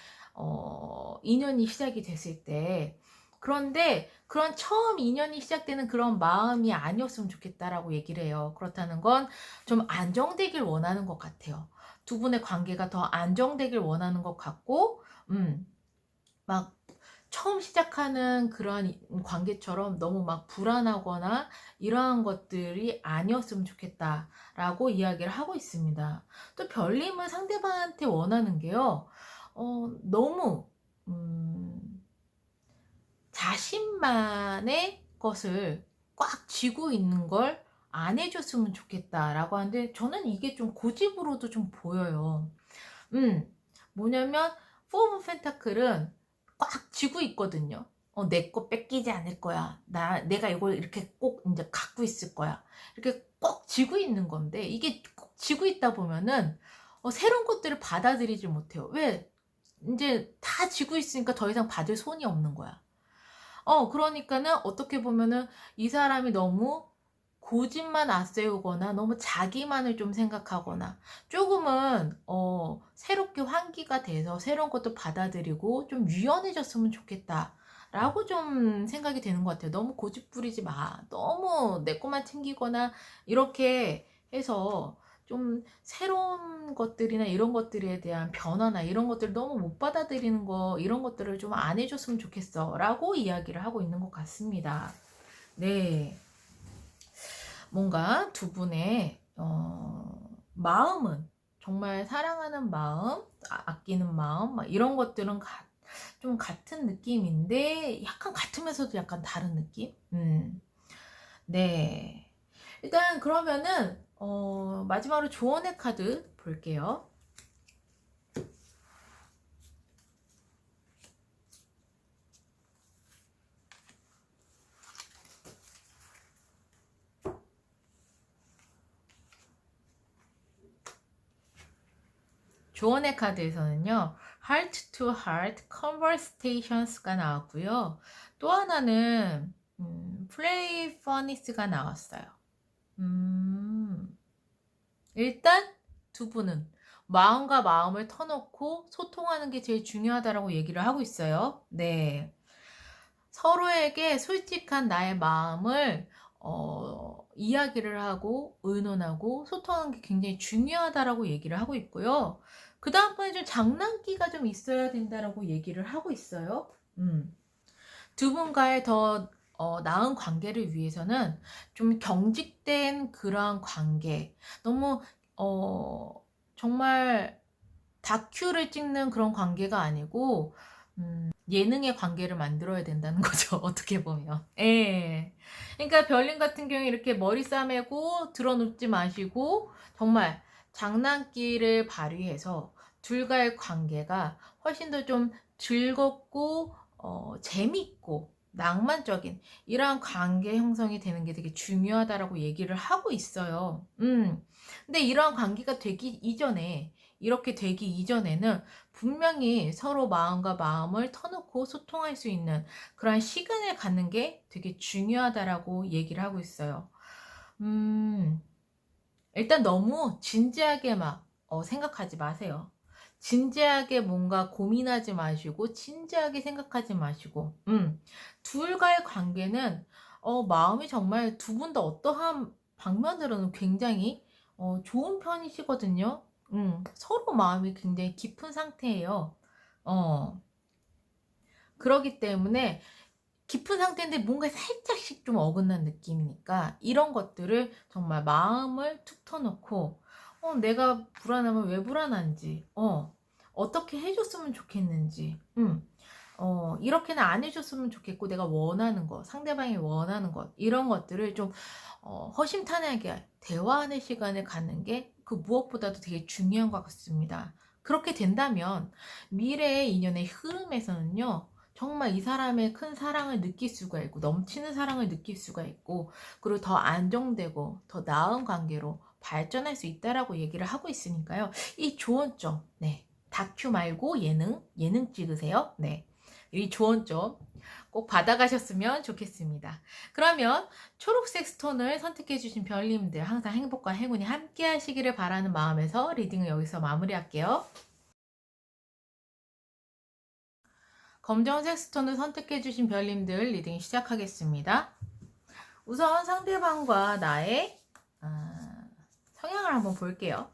인연이 시작이 됐을 때. 그런데 그런 처음 인연이 시작되는 그런 마음이 아니었으면 좋겠다라고 얘기를 해요. 그렇다는 건 좀 안정되길 원하는 것 같아요. 두 분의 관계가 더 안정되길 원하는 것 같고, 막 처음 시작하는 그런 관계처럼 너무 막 불안하거나 이러한 것들이 아니었으면 좋겠다라고 이야기를 하고 있습니다. 또 별님은 상대방한테 원하는 게요, 너무, 자신만의 것을 꽉 쥐고 있는 걸 안 해줬으면 좋겠다라고 하는데 저는 이게 좀 고집으로도 좀 보여요. 뭐냐면 포브 펜타클은 꽉 쥐고 있거든요. 내 거 뺏기지 않을 거야. 내가 이걸 이렇게 꼭 이제 갖고 있을 거야. 이렇게 꼭 쥐고 있는 건데 이게 꼭 쥐고 있다 보면은 새로운 것들을 받아들이지 못해요. 왜? 이제 다 쥐고 있으니까 더 이상 받을 손이 없는 거야. 그러니까는 어떻게 보면은 이 사람이 너무 고집만 앞세우거나 너무 자기만을 좀 생각하거나 조금은 새롭게 환기가 돼서 새로운 것도 받아들이고 좀 유연해졌으면 좋겠다 라고 좀 생각이 되는 것 같아요. 너무 고집 부리지 마. 너무 내 것만 챙기거나 이렇게 해서 좀 새로운 것들이나 이런 것들에 대한 변화나 이런 것들을 너무 못 받아들이는 거 이런 것들을 좀 안 해줬으면 좋겠어 라고 이야기를 하고 있는 것 같습니다. 네. 뭔가 두 분의 마음은 정말 사랑하는 마음, 아끼는 마음 이런 것들은 좀 같은 느낌인데 약간 같으면서도 약간 다른 느낌? 네. 일단 그러면은 마지막으로 조언의 카드 볼게요. 조언의 카드에서는요, Heart to Heart Conversations가 나왔고요. 또 하나는 Play Furnace가 나왔어요. 일단 두 분은 마음과 마음을 터놓고 소통하는 게 제일 중요하다라고 얘기를 하고 있어요. 네. 서로에게 솔직한 나의 마음을 이야기를 하고 의논하고 소통하는 게 굉장히 중요하다라고 얘기를 하고 있고요. 그 다음번에 좀 장난기가 좀 있어야 된다라고 얘기를 하고 있어요. 두 분과의 더 나은 관계를 위해서는 좀 경직된 그러한 관계, 너무 정말 다큐를 찍는 그런 관계가 아니고 예능의 관계를 만들어야 된다는 거죠. 어떻게 보면. 예. 그러니까 별님 같은 경우에 이렇게 머리 싸매고 드러눕지 마시고 정말 장난기를 발휘해서 둘과의 관계가 훨씬 더 좀 즐겁고 재밌고 낭만적인 이러한 관계 형성이 되는 게 되게 중요하다라고 얘기를 하고 있어요. 근데 이러한 관계가 되기 이전에 이렇게 되기 이전에는 분명히 서로 마음과 마음을 터놓고 소통할 수 있는 그런 시간을 갖는 게 되게 중요하다라고 얘기를 하고 있어요. 일단 너무 진지하게 막 생각하지 마세요. 진지하게 뭔가 고민하지 마시고 진지하게 생각하지 마시고 둘과의 관계는 마음이 정말 두 분 다 어떠한 방면으로는 굉장히 좋은 편이시거든요. 서로 마음이 굉장히 깊은 상태예요. 어, 그러기 때문에 깊은 상태인데 뭔가 살짝씩 좀 어긋난 느낌이니까 이런 것들을 정말 마음을 툭 터놓고 내가 불안하면 왜 불안한지 어떻게 해줬으면 좋겠는지 이렇게는 안 해줬으면 좋겠고 내가 원하는 것 상대방이 원하는 것 이런 것들을 좀 허심탄회하게 대화하는 시간을 갖는 게 그 무엇보다도 되게 중요한 것 같습니다. 그렇게 된다면 미래의 인연의 흐름에서는요 정말 이 사람의 큰 사랑을 느낄 수가 있고 넘치는 사랑을 느낄 수가 있고 그리고 더 안정되고 더 나은 관계로 발전할 수 있다라고 얘기를 하고 있으니까요. 이 조언점, 네, 다큐 말고 예능 찍으세요. 네, 이 조언점 꼭 받아가셨으면 좋겠습니다. 그러면 초록색 스톤을 선택해 주신 별님들 항상 행복과 행운이 함께 하시기를 바라는 마음에서 리딩을 여기서 마무리할게요. 검정색 스톤을 선택해 주신 별님들 리딩 시작하겠습니다. 우선 상대방과 나의 성향을 한번 볼게요.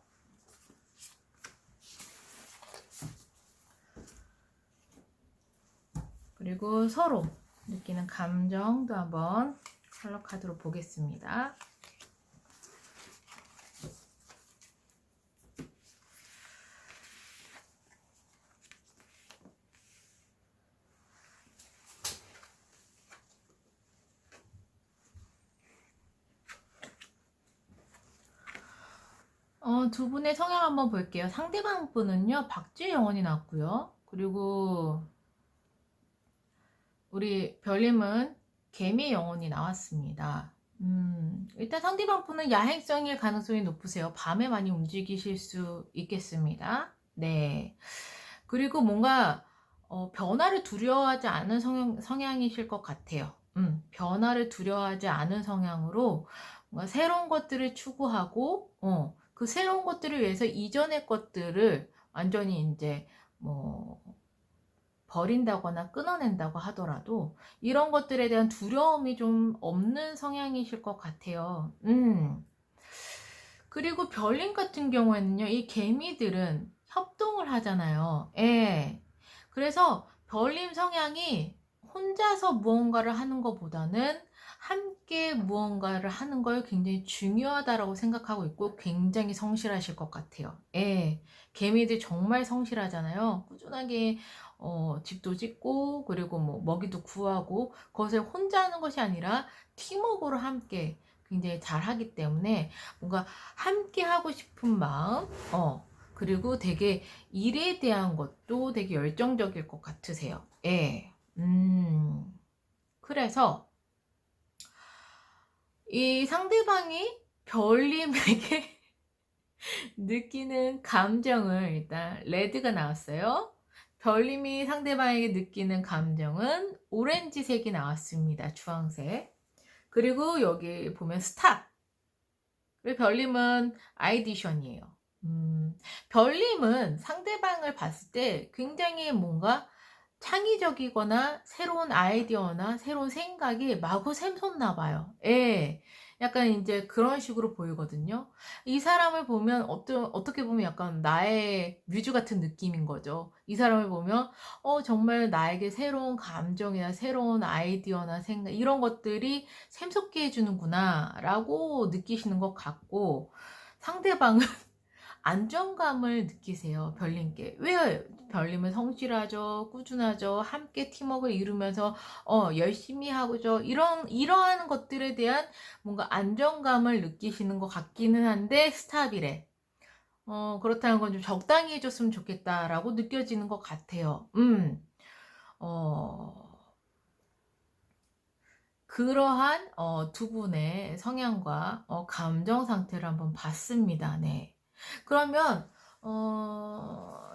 그리고 서로 느끼는 감정도 한번 컬러 카드로 보겠습니다. 두 분의 성향 한번 볼게요. 상대방 분은요, 박쥐의 영혼이 나왔고요. 그리고 우리 별님은 개미의 영혼이 나왔습니다. 일단 상대방 분은 야행성일 가능성이 높으세요. 밤에 많이 움직이실 수 있겠습니다. 네. 그리고 뭔가 변화를 두려워하지 않은 성향이실 것 같아요. 변화를 두려워하지 않은 성향으로 뭔가 새로운 것들을 추구하고 그 새로운 것들을 위해서 이전의 것들을 완전히 이제 뭐 버린다거나 끊어낸다고 하더라도 이런 것들에 대한 두려움이 좀 없는 성향이실 것 같아요. 그리고 별님 같은 경우에는요, 이 개미들은 협동을 하잖아요. 예. 그래서 별님 성향이 혼자서 무언가를 하는 것보다는 함께 무언가를 하는 걸 굉장히 중요하다라고 생각하고 있고 굉장히 성실하실 것 같아요. 예. 개미들 정말 성실하잖아요. 꾸준하게 집도 짓고 그리고 뭐 먹이도 구하고 그것을 혼자 하는 것이 아니라 팀워크로 함께 굉장히 잘 하기 때문에 뭔가 함께 하고 싶은 마음 그리고 되게 일에 대한 것도 되게 열정적일 것 같으세요. 예. 그래서 이 상대방이 별님에게 느끼는 감정을 일단 레드가 나왔어요. 별님이 상대방에게 느끼는 감정은 오렌지색이 나왔습니다. 주황색. 그리고 여기 보면 스탑. 그리고 별님은 아이디션이에요. 별님은 상대방을 봤을 때 굉장히 뭔가 창의적이거나 새로운 아이디어나 새로운 생각이 마구 샘솟나 봐요. 예. 약간 이제 그런 식으로 보이거든요. 이 사람을 보면 어떻게 보면 약간 나의 뮤즈 같은 느낌인 거죠. 이 사람을 보면 정말 나에게 새로운 감정이나 새로운 아이디어나 생각 이런 것들이 샘솟게 해주는구나 라고 느끼시는 것 같고 상대방은 안정감을 느끼세요. 별님께. 왜 별님은 성실하죠, 꾸준하죠, 함께 팀워크를 이루면서 열심히 하고죠. 이러한 것들에 대한 뭔가 안정감을 느끼시는 것 같기는 한데 스탑이래. 그렇다는 건 좀 적당히 해줬으면 좋겠다라고 느껴지는 것 같아요. 그러한 두 분의 성향과 감정 상태를 한번 봤습니다. 네. 그러면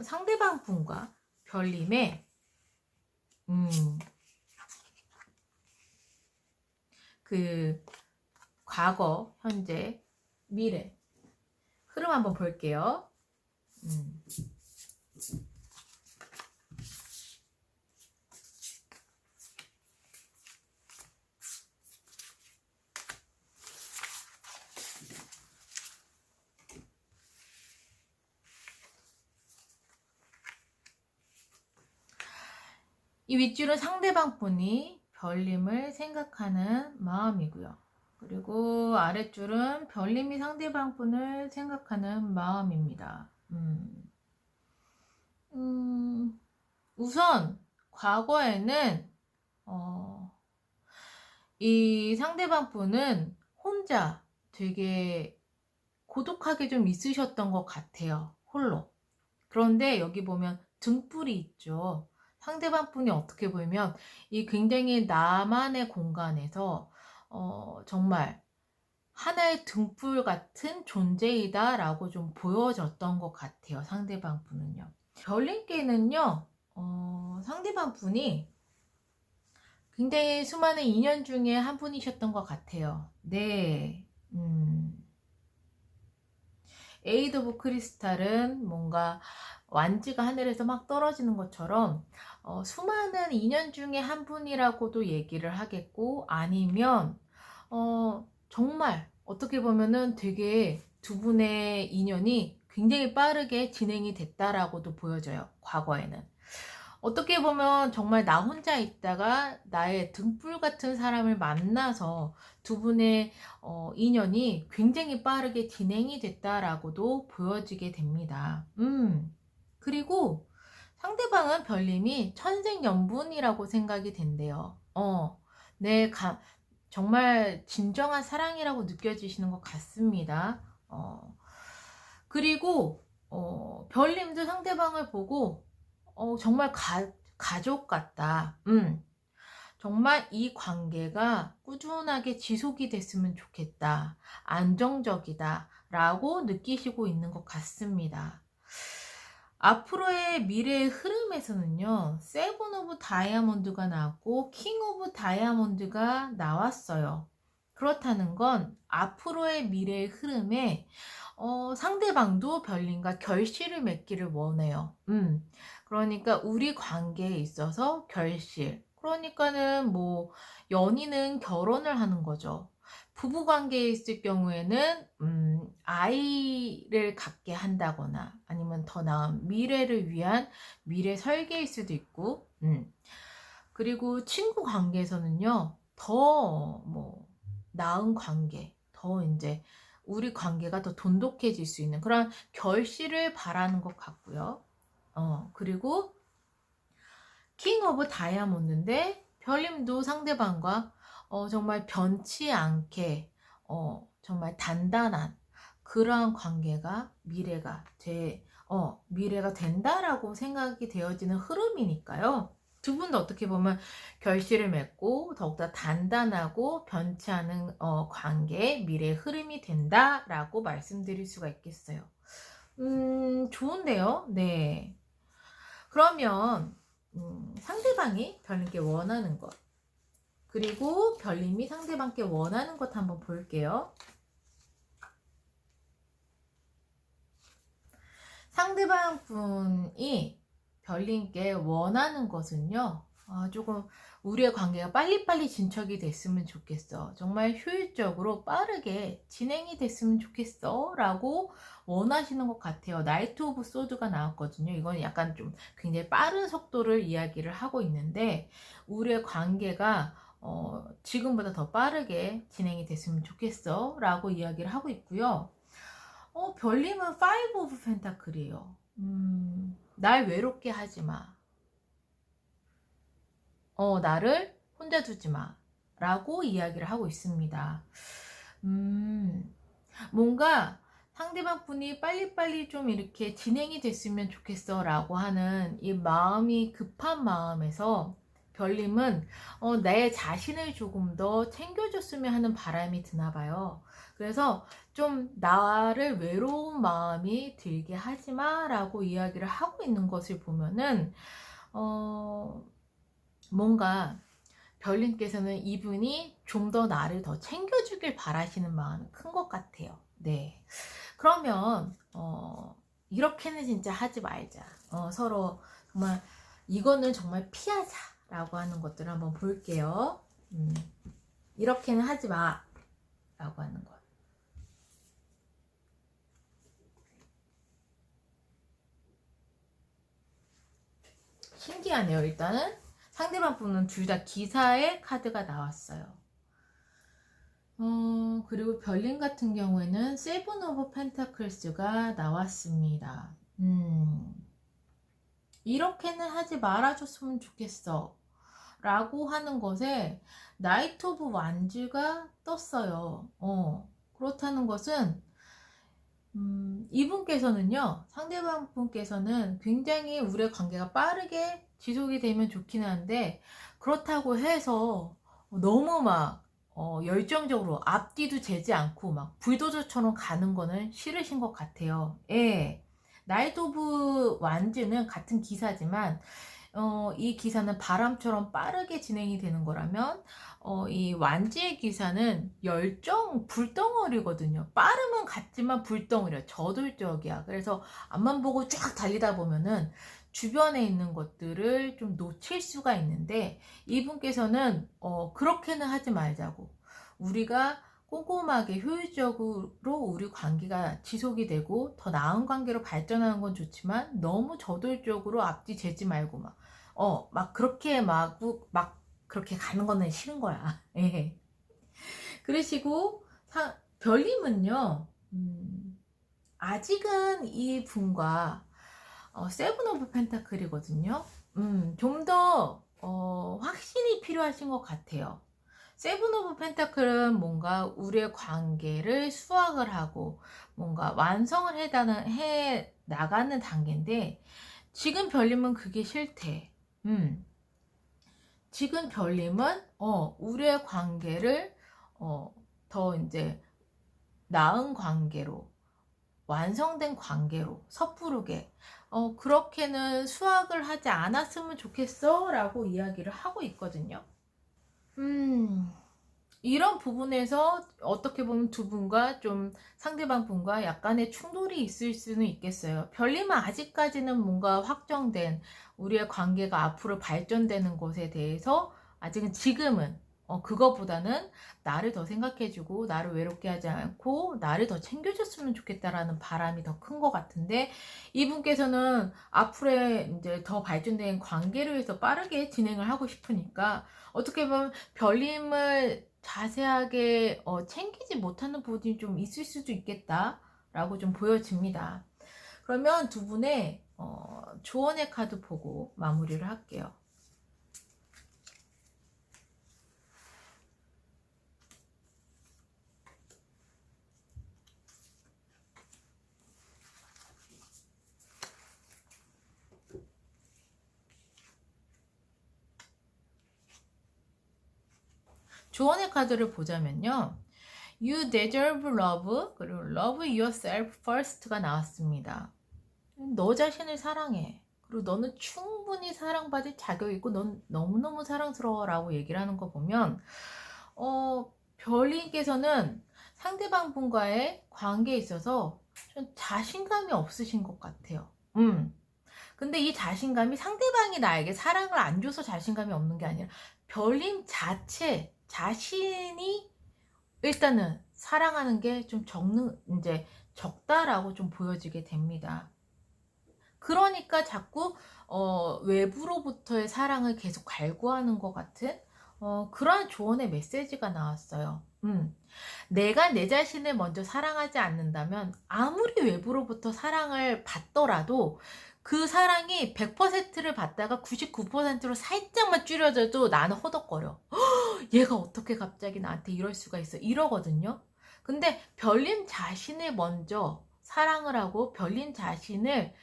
상대방 분과 별님의 그 과거, 현재, 미래 흐름 한번 볼게요. 이 윗줄은 상대방 분이 별님을 생각하는 마음이고요. 그리고 아랫줄은 별님이 상대방 분을 생각하는 마음입니다. 우선 과거에는 이 상대방 분은 혼자 되게 고독하게 좀 있으셨던 것 같아요. 홀로. 그런데 여기 보면 등불이 있죠. 상대방 분이 어떻게 보면 이 굉장히 나만의 공간에서 정말 하나의 등불 같은 존재이다 라고 좀 보여졌던 것 같아요. 상대방 분은요. 별님께는요 상대방 분이 굉장히 수많은 인연 중에 한 분이셨던 것 같아요. 네. 에이드 오브 크리스탈은 뭔가 완지가 하늘에서 막 떨어지는 것처럼 수많은 인연 중에 한 분이라고도 얘기를 하겠고, 아니면 정말 어떻게 보면은 되게 두 분의 인연이 굉장히 빠르게 진행이 됐다라고도 보여져요. 과거에는 어떻게 보면 정말 나 혼자 있다가 나의 등불 같은 사람을 만나서 두 분의 인연이 굉장히 빠르게 진행이 됐다라고도 보여지게 됩니다. 그리고 상대방은 별님이 천생연분이라고 생각이 된대요. 정말 진정한 사랑이라고 느껴지시는 것 같습니다. 그리고 별님도 상대방을 보고 정말 가족 같다. 정말 이 관계가 꾸준하게 지속이 됐으면 좋겠다. 안정적이다. 라고 느끼시고 있는 것 같습니다. 앞으로의 미래의 흐름에서는요, 세븐 오브 다이아몬드가 나왔고 킹 오브 다이아몬드가 나왔어요. 그렇다는 건 앞으로의 미래의 흐름에 상대방도 별님과 결실을 맺기를 원해요. 그러니까 우리 관계에 있어서 결실. 그러니까는 뭐 연인은 결혼을 하는 거죠. 부부 관계에 있을 경우에는 아이를 갖게 한다거나 아니면 더 나은 미래를 위한 미래 설계일 수도 있고, 그리고 친구 관계에서는요, 더 뭐 나은 관계, 더 이제 우리 관계가 더 돈독해질 수 있는 그런 결실을 바라는 것 같고요. 그리고 킹 오브 다이아몬드인데 별님도 상대방과 정말 변치 않게 정말 단단한 그러한 관계가 미래가 된다라고 생각이 되어지는 흐름이니까요. 두 분도 어떻게 보면 결실을 맺고 더욱더 단단하고 변치 않은 관계의 미래의 흐름이 된다라고 말씀드릴 수가 있겠어요. 좋은데요? 네. 그러면 상대방이 별님께 원하는 것, 그리고 별님이 상대방께 원하는 것 한번 볼게요. 상대방 분이 별님께 원하는 것은요, 조금 우리의 관계가 빨리빨리 진척이 됐으면 좋겠어. 정말 효율적으로 빠르게 진행이 됐으면 좋겠어. 라고 원하시는 것 같아요. 나이트 오브 소드가 나왔거든요. 이건 약간 좀 굉장히 빠른 속도를 이야기를 하고 있는데, 우리의 관계가 지금보다 더 빠르게 진행이 됐으면 좋겠어. 라고 이야기를 하고 있고요. 별님은 5 오브 펜타클이에요. 날 외롭게 하지 마. 나를 혼자 두지 마. 라고 이야기를 하고 있습니다. 뭔가 상대방 분이 빨리빨리 좀 이렇게 진행이 됐으면 좋겠어 라고 하는 이 마음이 급한 마음에서 별님은 내 자신을 조금 더 챙겨줬으면 하는 바람이 드나 봐요. 그래서 좀 나를 외로운 마음이 들게 하지마 라고 이야기를 하고 있는 것을 보면은 뭔가 별님께서는 이분이 좀 더 나를 더 챙겨주길 바라시는 마음이 큰 것 같아요. 네. 그러면 이렇게는 진짜 하지 말자. 서로 정말 이거는 정말 피하자 라고 하는 것들을 한번 볼게요. 이렇게는 하지 마 라고 하는 거. 신기하네요. 일단은 상대방 분은 둘 다 기사의 카드가 나왔어요. 그리고 별님 같은 경우에는 세븐 오브 펜타클스가 나왔습니다. 이렇게는 하지 말아줬으면 좋겠어 라고 하는 것에 나이트 오브 완즈가 떴어요. 그렇다는 것은 이분께서는요, 상대방 분께서는 굉장히 우리의 관계가 빠르게 지속이 되면 좋긴 한데, 그렇다고 해서 너무 막 열정적으로 앞뒤도 재지 않고 막 불도저처럼 가는 거는 싫으신 것 같아요. 예. 나이트 오브 완즈는 같은 기사지만 이 기사는 바람처럼 빠르게 진행이 되는 거라면 이 완지의 기사는 열정 불덩어리거든요. 빠르면 같지만 불덩어리야. 저돌적이야. 그래서 앞만 보고 쫙 달리다 보면은 주변에 있는 것들을 좀 놓칠 수가 있는데, 이분께서는 그렇게는 하지 말자고, 우리가 꼼꼼하게 효율적으로 우리 관계가 지속이 되고 더 나은 관계로 발전하는 건 좋지만 너무 저돌적으로 앞뒤 재지 말고 막 그렇게 막 그렇게 가는 거는 싫은 거야. 예. 그러시고 별님은요, 아직은 이 분과 세븐 오브 펜타클이거든요. 좀 더 확신이 필요하신 것 같아요. 세븐 오브 펜타클은 뭔가 우리의 관계를 수확을 하고 뭔가 완성을 해 나가는 단계인데, 지금 별님은 그게 싫대. 지금 별님은 우리의 관계를 더 이제 나은 관계로, 완성된 관계로 섣부르게 그렇게는 수학을 하지 않았으면 좋겠어 라고 이야기를 하고 있거든요. 이런 부분에서 어떻게 보면 두 분과 좀 상대방 분과 약간의 충돌이 있을 수는 있겠어요. 별님은 아직까지는 뭔가 확정된 우리의 관계가 앞으로 발전되는 것에 대해서 아직은 지금은 그거보다는 나를 더 생각해주고 나를 외롭게 하지 않고 나를 더 챙겨줬으면 좋겠다라는 바람이 더 큰 것 같은데, 이분께서는 앞으로의 이제 더 발전된 관계를 위해서 빠르게 진행을 하고 싶으니까 어떻게 보면 별님을 자세하게 챙기지 못하는 부분이 좀 있을 수도 있겠다라고 좀 보여집니다. 그러면 두 분의 조언의 카드 보고 마무리를 할게요. 조언의 카드를 보자면요, You deserve love, 그리고 love yourself first가 나왔습니다. 너 자신을 사랑해. 그리고 너는 충분히 사랑받을 자격이 있고 넌 너무너무 사랑스러워 라고 얘기를 하는 거 보면 별님께서는 상대방 분과의 관계에 있어서 좀 자신감이 없으신 것 같아요. 근데 이 자신감이 상대방이 나에게 사랑을 안 줘서 자신감이 없는 게 아니라 별님 자신이 일단은 사랑하는 게 좀 이제 적다라고 좀 보여지게 됩니다. 그러니까 자꾸 외부로부터의 사랑을 계속 갈구하는 것 같은 그러한 조언의 메시지가 나왔어요. 내가 내 자신을 먼저 사랑하지 않는다면 아무리 외부로부터 사랑을 받더라도 그 사랑이 100%를 받다가 99%로 살짝만 줄여져도 나는 허덕거려. 얘가 어떻게 갑자기 나한테 이럴 수가 있어, 이러거든요. 근데 별님 자신을 먼저 사랑을 하고 별님 자신을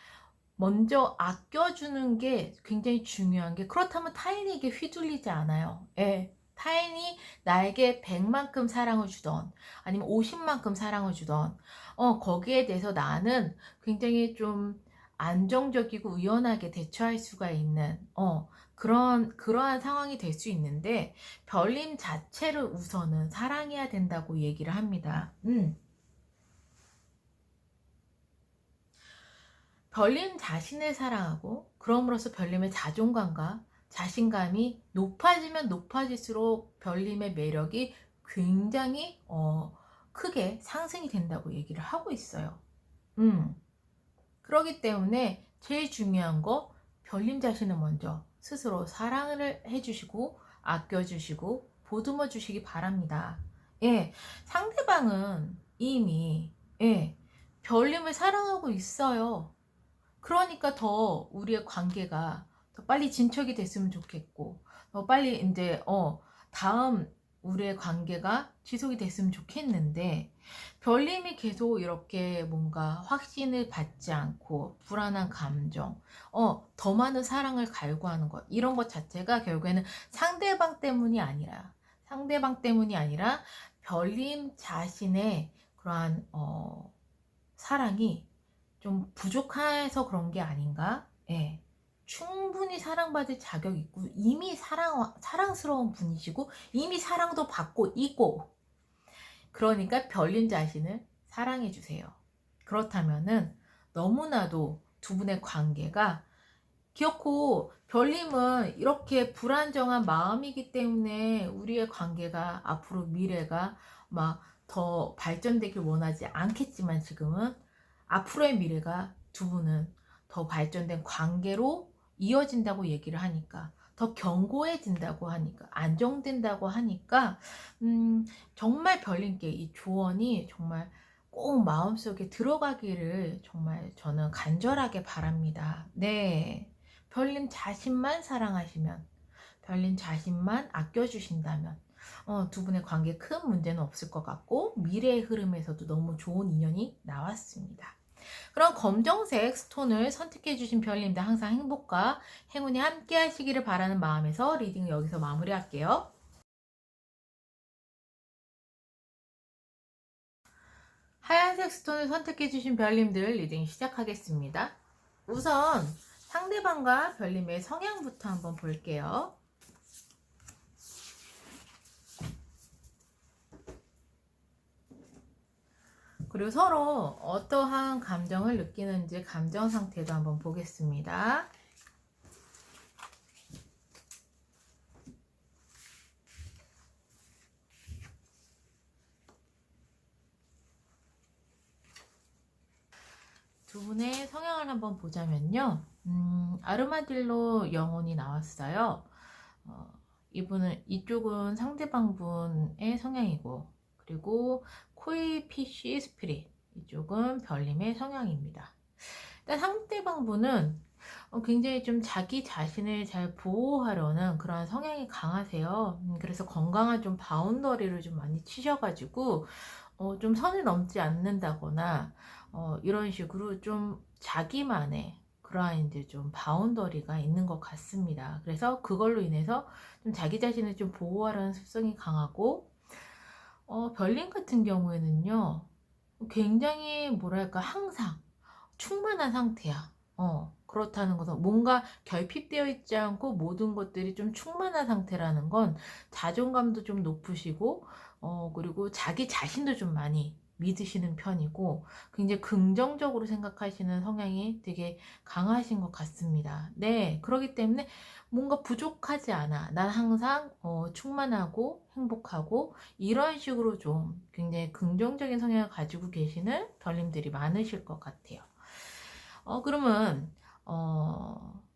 먼저 아껴주는 게 굉장히 중요한 게, 그렇다면 타인에게 휘둘리지 않아요. 예. 타인이 나에게 100만큼 사랑을 주던 아니면 50만큼 사랑을 주던 거기에 대해서 나는 굉장히 좀 안정적이고 유연하게 대처할 수가 있는 그러한 상황이 될 수 있는데, 별님 자체를 우선은 사랑해야 된다고 얘기를 합니다. 별님 자신을 사랑하고, 그럼으로써 별님의 자존감과 자신감이 높아지면 높아질수록 별님의 매력이 굉장히 크게 상승이 된다고 얘기를 하고 있어요. 그렇기 때문에 제일 중요한 거, 별님 자신을 먼저 스스로 사랑을 해주시고 아껴주시고 보듬어 주시기 바랍니다. 예, 상대방은 이미 별님을 사랑하고 있어요. 그러니까 더 우리의 관계가 더 빨리 진척이 됐으면 좋겠고, 더 빨리 이제 다음 우리의 관계가 지속이 됐으면 좋겠는데, 별님이 계속 이렇게 뭔가 확신을 받지 않고 불안한 감정, 더 많은 사랑을 갈구하는 것, 이런 것 자체가 결국에는 상대방 때문이 아니라 별님 자신의 그러한 사랑이 좀 부족해서 그런 게 아닌가? 예. 충분히 사랑받을 자격이 있고, 이미 사랑스러운 분이시고, 이미 사랑도 받고 있고, 그러니까 별님 자신을 사랑해 주세요. 그렇다면은 너무나도 두 분의 관계가 기어코, 별님은 이렇게 불안정한 마음이기 때문에 우리의 관계가 앞으로 미래가 막 더 발전되길 원하지 않겠지만, 지금은 앞으로의 미래가 두 분은 더 발전된 관계로 이어진다고 얘기를 하니까, 더 견고해진다고 하니까, 안정된다고 하니까, 정말 별님께 이 조언이 정말 꼭 마음속에 들어가기를 정말 저는 간절하게 바랍니다. 네. 별님 자신만 사랑하시면, 별님 자신만 아껴주신다면 두 분의 관계에 큰 문제는 없을 것 같고, 미래의 흐름에서도 너무 좋은 인연이 나왔습니다. 그럼 검정색 스톤을 선택해 주신 별님들 항상 행복과 행운이 함께 하시기를 바라는 마음에서 리딩을 여기서 마무리할게요. 하얀색 스톤을 선택해 주신 별님들 리딩 시작하겠습니다. 우선 상대방과 별님의 성향부터 한번 볼게요. 그리고 서로 어떠한 감정을 느끼는지 감정 상태도 한번 보겠습니다. 두 분의 성향을 한번 보자면요. 아르마딜로 영혼이 나왔어요. 이쪽은 상대방 분의 성향이고, 그리고 코이피쉬 스피릿, 이쪽은 별님의 성향입니다. 일단 상대방 분은 굉장히 좀 자기 자신을 잘 보호하려는 그런 성향이 강하세요. 그래서 건강한 좀 바운더리를 좀 많이 치셔가지고 좀 선을 넘지 않는다거나 이런 식으로 좀 자기만의 그러한 이제 좀 바운더리가 있는 것 같습니다. 그래서 그걸로 인해서 좀 자기 자신을 좀 보호하려는 습성이 강하고, 별님 같은 경우에는요, 굉장히 뭐랄까 항상 충만한 상태야. 그렇다는 것은 뭔가 결핍되어 있지 않고 모든 것들이 좀 충만한 상태라는 건 자존감도 좀 높으시고, 그리고 자기 자신도 좀 많이 믿으시는 편이고, 굉장히 긍정적으로 생각하시는 성향이 되게 강하신 것 같습니다. 네, 그렇기 때문에 뭔가 부족하지 않아. 난 항상 충만하고 행복하고, 이런 식으로 좀 굉장히 긍정적인 성향을 가지고 계시는 별님들이 많으실 것 같아요. 그러면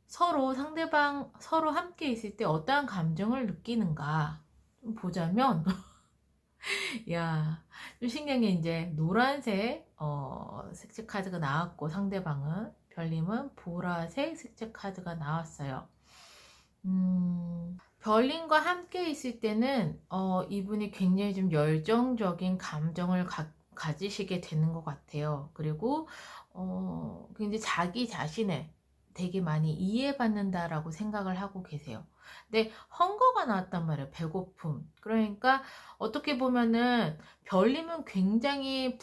서로 함께 있을 때 어떠한 감정을 느끼는가 좀 보자면 야, 좀 신기한 게 이제 노란색 색채 카드가 나왔고, 상대방은 별님은 보라색 색채 카드가 나왔어요. 별님과 함께 있을 때는 이분이 굉장히 좀 열정적인 감정을 가지시게 되는 것 같아요. 그리고 굉장히 자기 자신을 되게 많이 이해받는다라고 생각을 하고 계세요. 근데 헝거가 나왔단 말이에요. 배고픔. 그러니까 어떻게 보면은 별님은 굉장히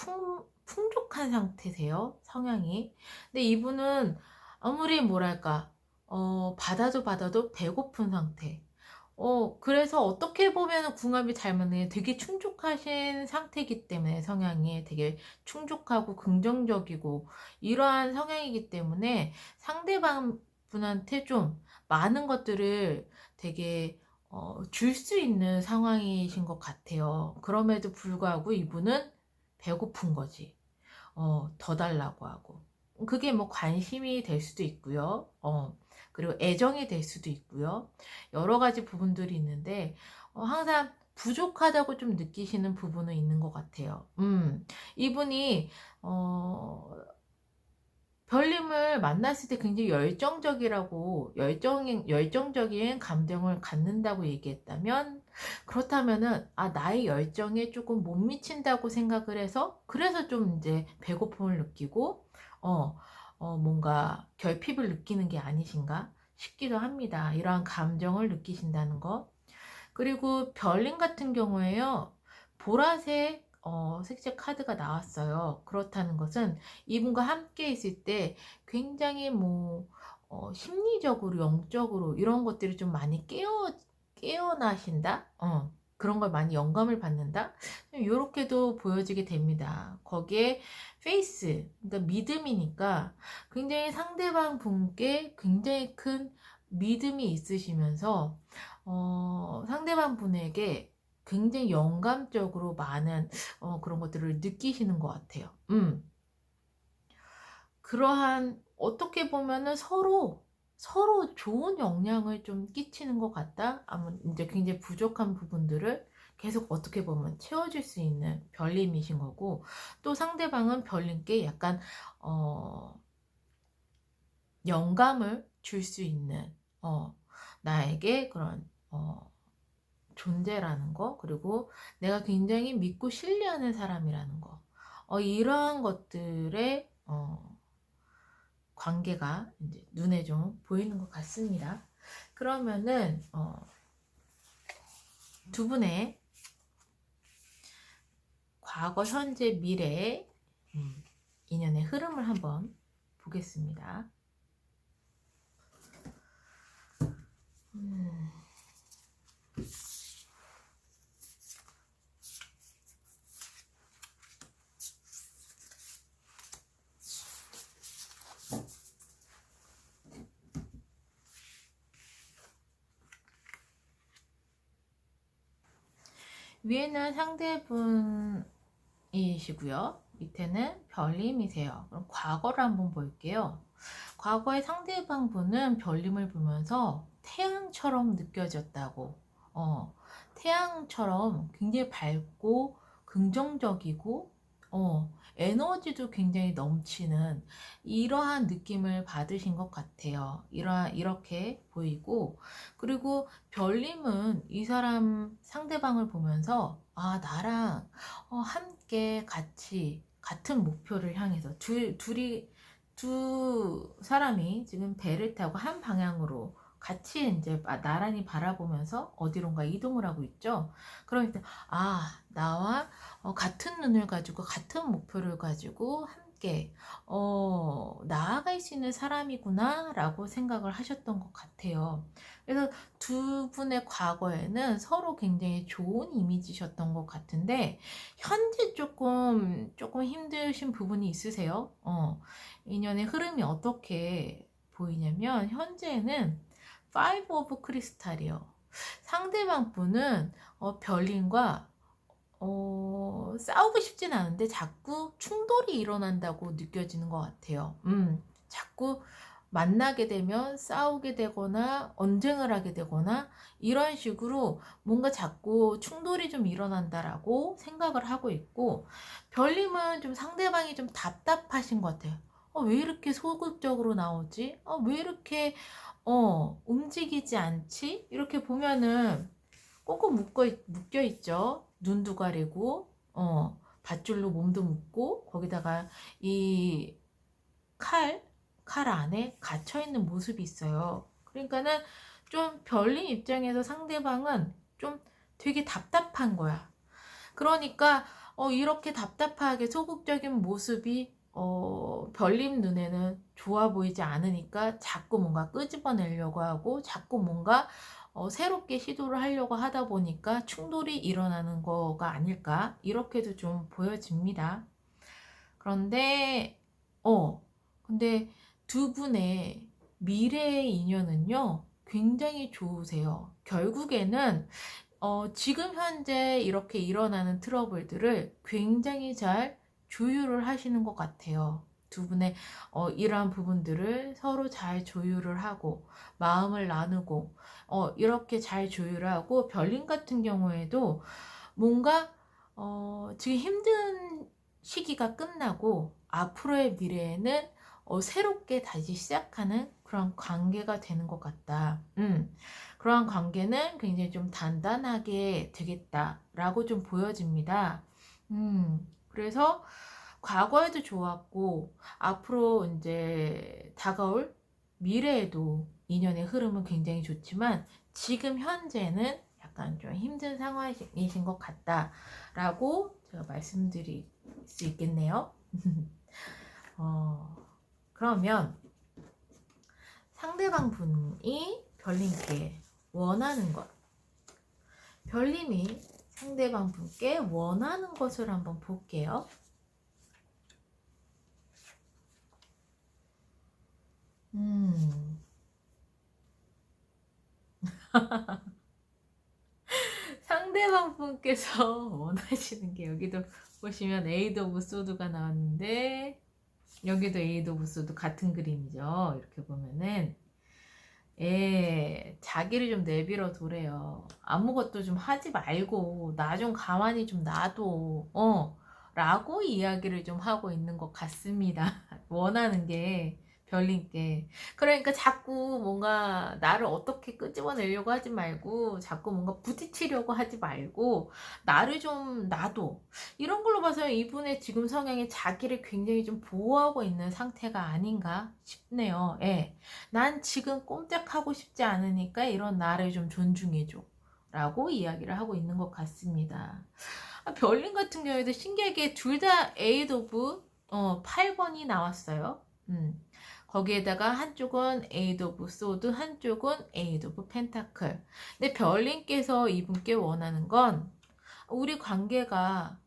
풍족한 상태세요. 성향이. 근데 이분은 아무리 뭐랄까 받아도 배고픈 상태. 그래서 어떻게 보면 궁합이 잘 맞는 되게 충족하신 상태이기 때문에 성향이 되게 충족하고 긍정적이고 이러한 성향이기 때문에 상대방 분한테 좀 많은 것들을 되게 줄 수 있는 상황이신 것 같아요. 그럼에도 불구하고 이분은 배고픈 거지. 더 달라고 하고. 그게 뭐 관심이 될 수도 있고요. 그리고 애정이 될 수도 있고요. 여러 가지 부분들이 있는데, 항상 부족하다고 좀 느끼시는 부분은 있는 것 같아요. 이분이, 별님을 만났을 때 굉장히 열정적인 감정을 갖는다고 얘기했다면, 그렇다면은, 나의 열정에 조금 못 미친다고 생각을 해서, 그래서 좀 이제 배고픔을 느끼고, 뭔가 결핍을 느끼는 게 아니신가 싶기도 합니다. 이러한 감정을 느끼신다는 거. 그리고 별님 같은 경우에요. 보라색 색채 카드가 나왔어요. 그렇다는 것은 이분과 함께 있을 때 굉장히 뭐 심리적으로 영적으로 이런 것들이 좀 많이 깨어나신다. 그런 걸 많이 영감을 받는다. 이렇게도 보여지게 됩니다. 거기에 페이스, 그러니까 믿음이니까 굉장히 상대방 분께 굉장히 큰 믿음이 있으시면서 상대방 분에게 굉장히 영감적으로 많은 그런 것들을 느끼시는 것 같아요. 그러한 어떻게 보면은 서로 좋은 영향을 좀 끼치는 것 같다. 아무 이제 굉장히 부족한 부분들을 계속 어떻게 보면 채워줄 수 있는 별님이신 거고, 또 상대방은 별님께 약간 영감을 줄 수 있는 나에게 그런 존재라는 거, 그리고 내가 굉장히 믿고 신뢰하는 사람이라는 거, 이러한 것들의 관계가 이제 눈에 좀 보이는 것 같습니다. 그러면은 두 분의 과거, 현재, 미래 인연의 흐름을 한번 보겠습니다. 위에는 상대분이시고요. 밑에는 별님이세요. 그럼 과거를 한번 볼게요. 과거의 상대방 분은 별님을 보면서 태양처럼 느껴졌다고. 태양처럼 굉장히 밝고 긍정적이고 에너지도 굉장히 넘치는 이러한 느낌을 받으신 것 같아요. 이렇게 보이고, 그리고 별님은 이 사람 상대방을 보면서 나랑 함께 같이 같은 목표를 향해서 두 사람이 지금 배를 타고 한 방향으로 같이 이제 나란히 바라보면서 어디론가 이동을 하고 있죠. 그러니까 나와 같은 눈을 가지고 같은 목표를 가지고 함께 나아갈 수 있는 사람이구나 라고 생각을 하셨던 것 같아요. 그래서 두 분의 과거에는 서로 굉장히 좋은 이미지셨던 것 같은데, 현재 조금 힘드신 부분이 있으세요. 인연의 흐름이 어떻게 보이냐면, 현재는 파이브 오브 크리스탈이요. 상대방 분은 별님과 싸우고 싶진 않은데 자꾸 충돌이 일어난다고 느껴지는 것 같아요. 자꾸 만나게 되면 싸우게 되거나 언쟁을 하게 되거나 이런 식으로 뭔가 자꾸 충돌이 좀 일어난다라고 생각을 하고 있고, 별님은 좀 상대방이 좀 답답하신 것 같아요. 왜 이렇게 소극적으로 나오지? 왜 이렇게 움직이지 않지? 이렇게 보면은 꽁꽁 묶여 있죠. 눈도 가리고 밧줄로 몸도 묶고, 거기다가 이 칼 안에 갇혀 있는 모습이 있어요. 그러니까는 좀 별님 입장에서 상대방은 좀 되게 답답한 거야. 그러니까 이렇게 답답하게 소극적인 모습이 별님 눈에는 좋아 보이지 않으니까 자꾸 뭔가 끄집어내려고 하고 자꾸 뭔가 새롭게 시도를 하려고 하다 보니까 충돌이 일어나는 거가 아닐까, 이렇게도 좀 보여집니다. 그런데 근데 두 분의 미래의 인연은요 굉장히 좋으세요. 결국에는 지금 현재 이렇게 일어나는 트러블들을 굉장히 잘 조율을 하시는 것 같아요. 두 분의 이러한 부분들을 서로 잘 조율을 하고 마음을 나누고 이렇게 잘 조율하고, 별님 같은 경우에도 뭔가 지금 힘든 시기가 끝나고 앞으로의 미래에는 새롭게 다시 시작하는 그런 관계가 되는 것 같다. 그러한 관계는 굉장히 좀 단단하게 되겠다라고 좀 보여집니다. 그래서 과거에도 좋았고 앞으로 이제 다가올 미래에도 인연의 흐름은 굉장히 좋지만 지금 현재는 약간 좀 힘든 상황이신 것 같다라고 제가 말씀드릴 수 있겠네요. 그러면 상대방 분이 별님께 원하는 것, 별님이 상대방 분께 원하는 것을 한번 볼게요. 상대방 분께서 원하시는 게, 여기도 보시면 에이드 오브 소드가 나왔는데 여기도 에이드 오브 소드 같은 그림이죠. 이렇게 보면은 자기를 좀 내버려 두래요. 아무것도 좀 하지 말고 나 좀 가만히 좀 놔둬 라고 이야기를 좀 하고 있는 것 같습니다. 원하는 게 별님께. 그러니까 자꾸 뭔가 나를 어떻게 끄집어내려고 하지 말고 자꾸 뭔가 부딪히려고 하지 말고 나를 좀 놔둬, 이런 걸로 봐서 이분의 지금 성향이 자기를 굉장히 좀 보호하고 있는 상태가 아닌가 싶네요. 난 지금 꼼짝하고 싶지 않으니까 이런 나를 좀 존중해줘 라고 이야기를 하고 있는 것 같습니다. 별님 같은 경우에도 신기하게 둘 다 에이드 오브 8번이 나왔어요. 거기에다가 한쪽은 에이드 오브 소드, 한쪽은 에이드 오브 펜타클. 근데 별님께서 이분께 원하는 건 우리 관계가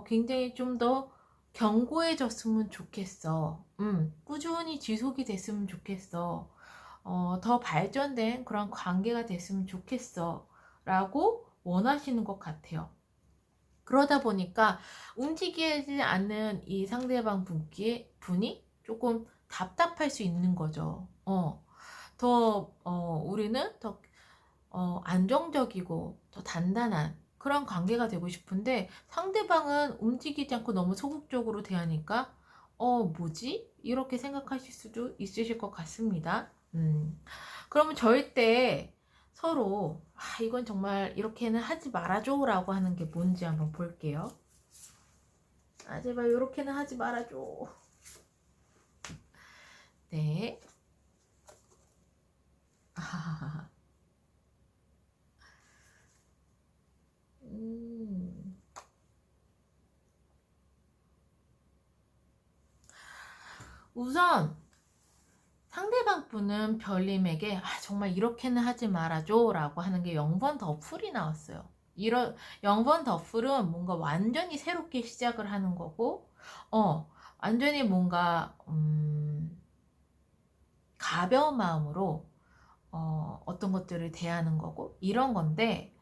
굉장히 좀 더 견고해졌으면 좋겠어. 꾸준히 지속이 됐으면 좋겠어. 더 발전된 그런 관계가 됐으면 좋겠어 라고 원하시는 것 같아요. 그러다 보니까 움직이지 않는 이 상대방 분이 조금 답답할 수 있는 거죠. 우리는 더 안정적이고 더 단단한 그런 관계가 되고 싶은데 상대방은 움직이지 않고 너무 소극적으로 대하니까 뭐지? 이렇게 생각하실 수도 있으실 것 같습니다. 그러면 절대 서로 이건 정말 이렇게는 하지 말아줘 라고 하는 게 뭔지 한번 볼게요. 제발 이렇게는 하지 말아줘. 네. 우선 상대방 분은 별님에게 정말 이렇게는 하지 말아줘 라고 하는 게 0번 더풀이 나왔어요. 0번 더풀은 뭔가 완전히 새롭게 시작을 하는 거고 완전히 뭔가 가벼운 마음으로 어떤 것들을 대하는 거고 이런 건데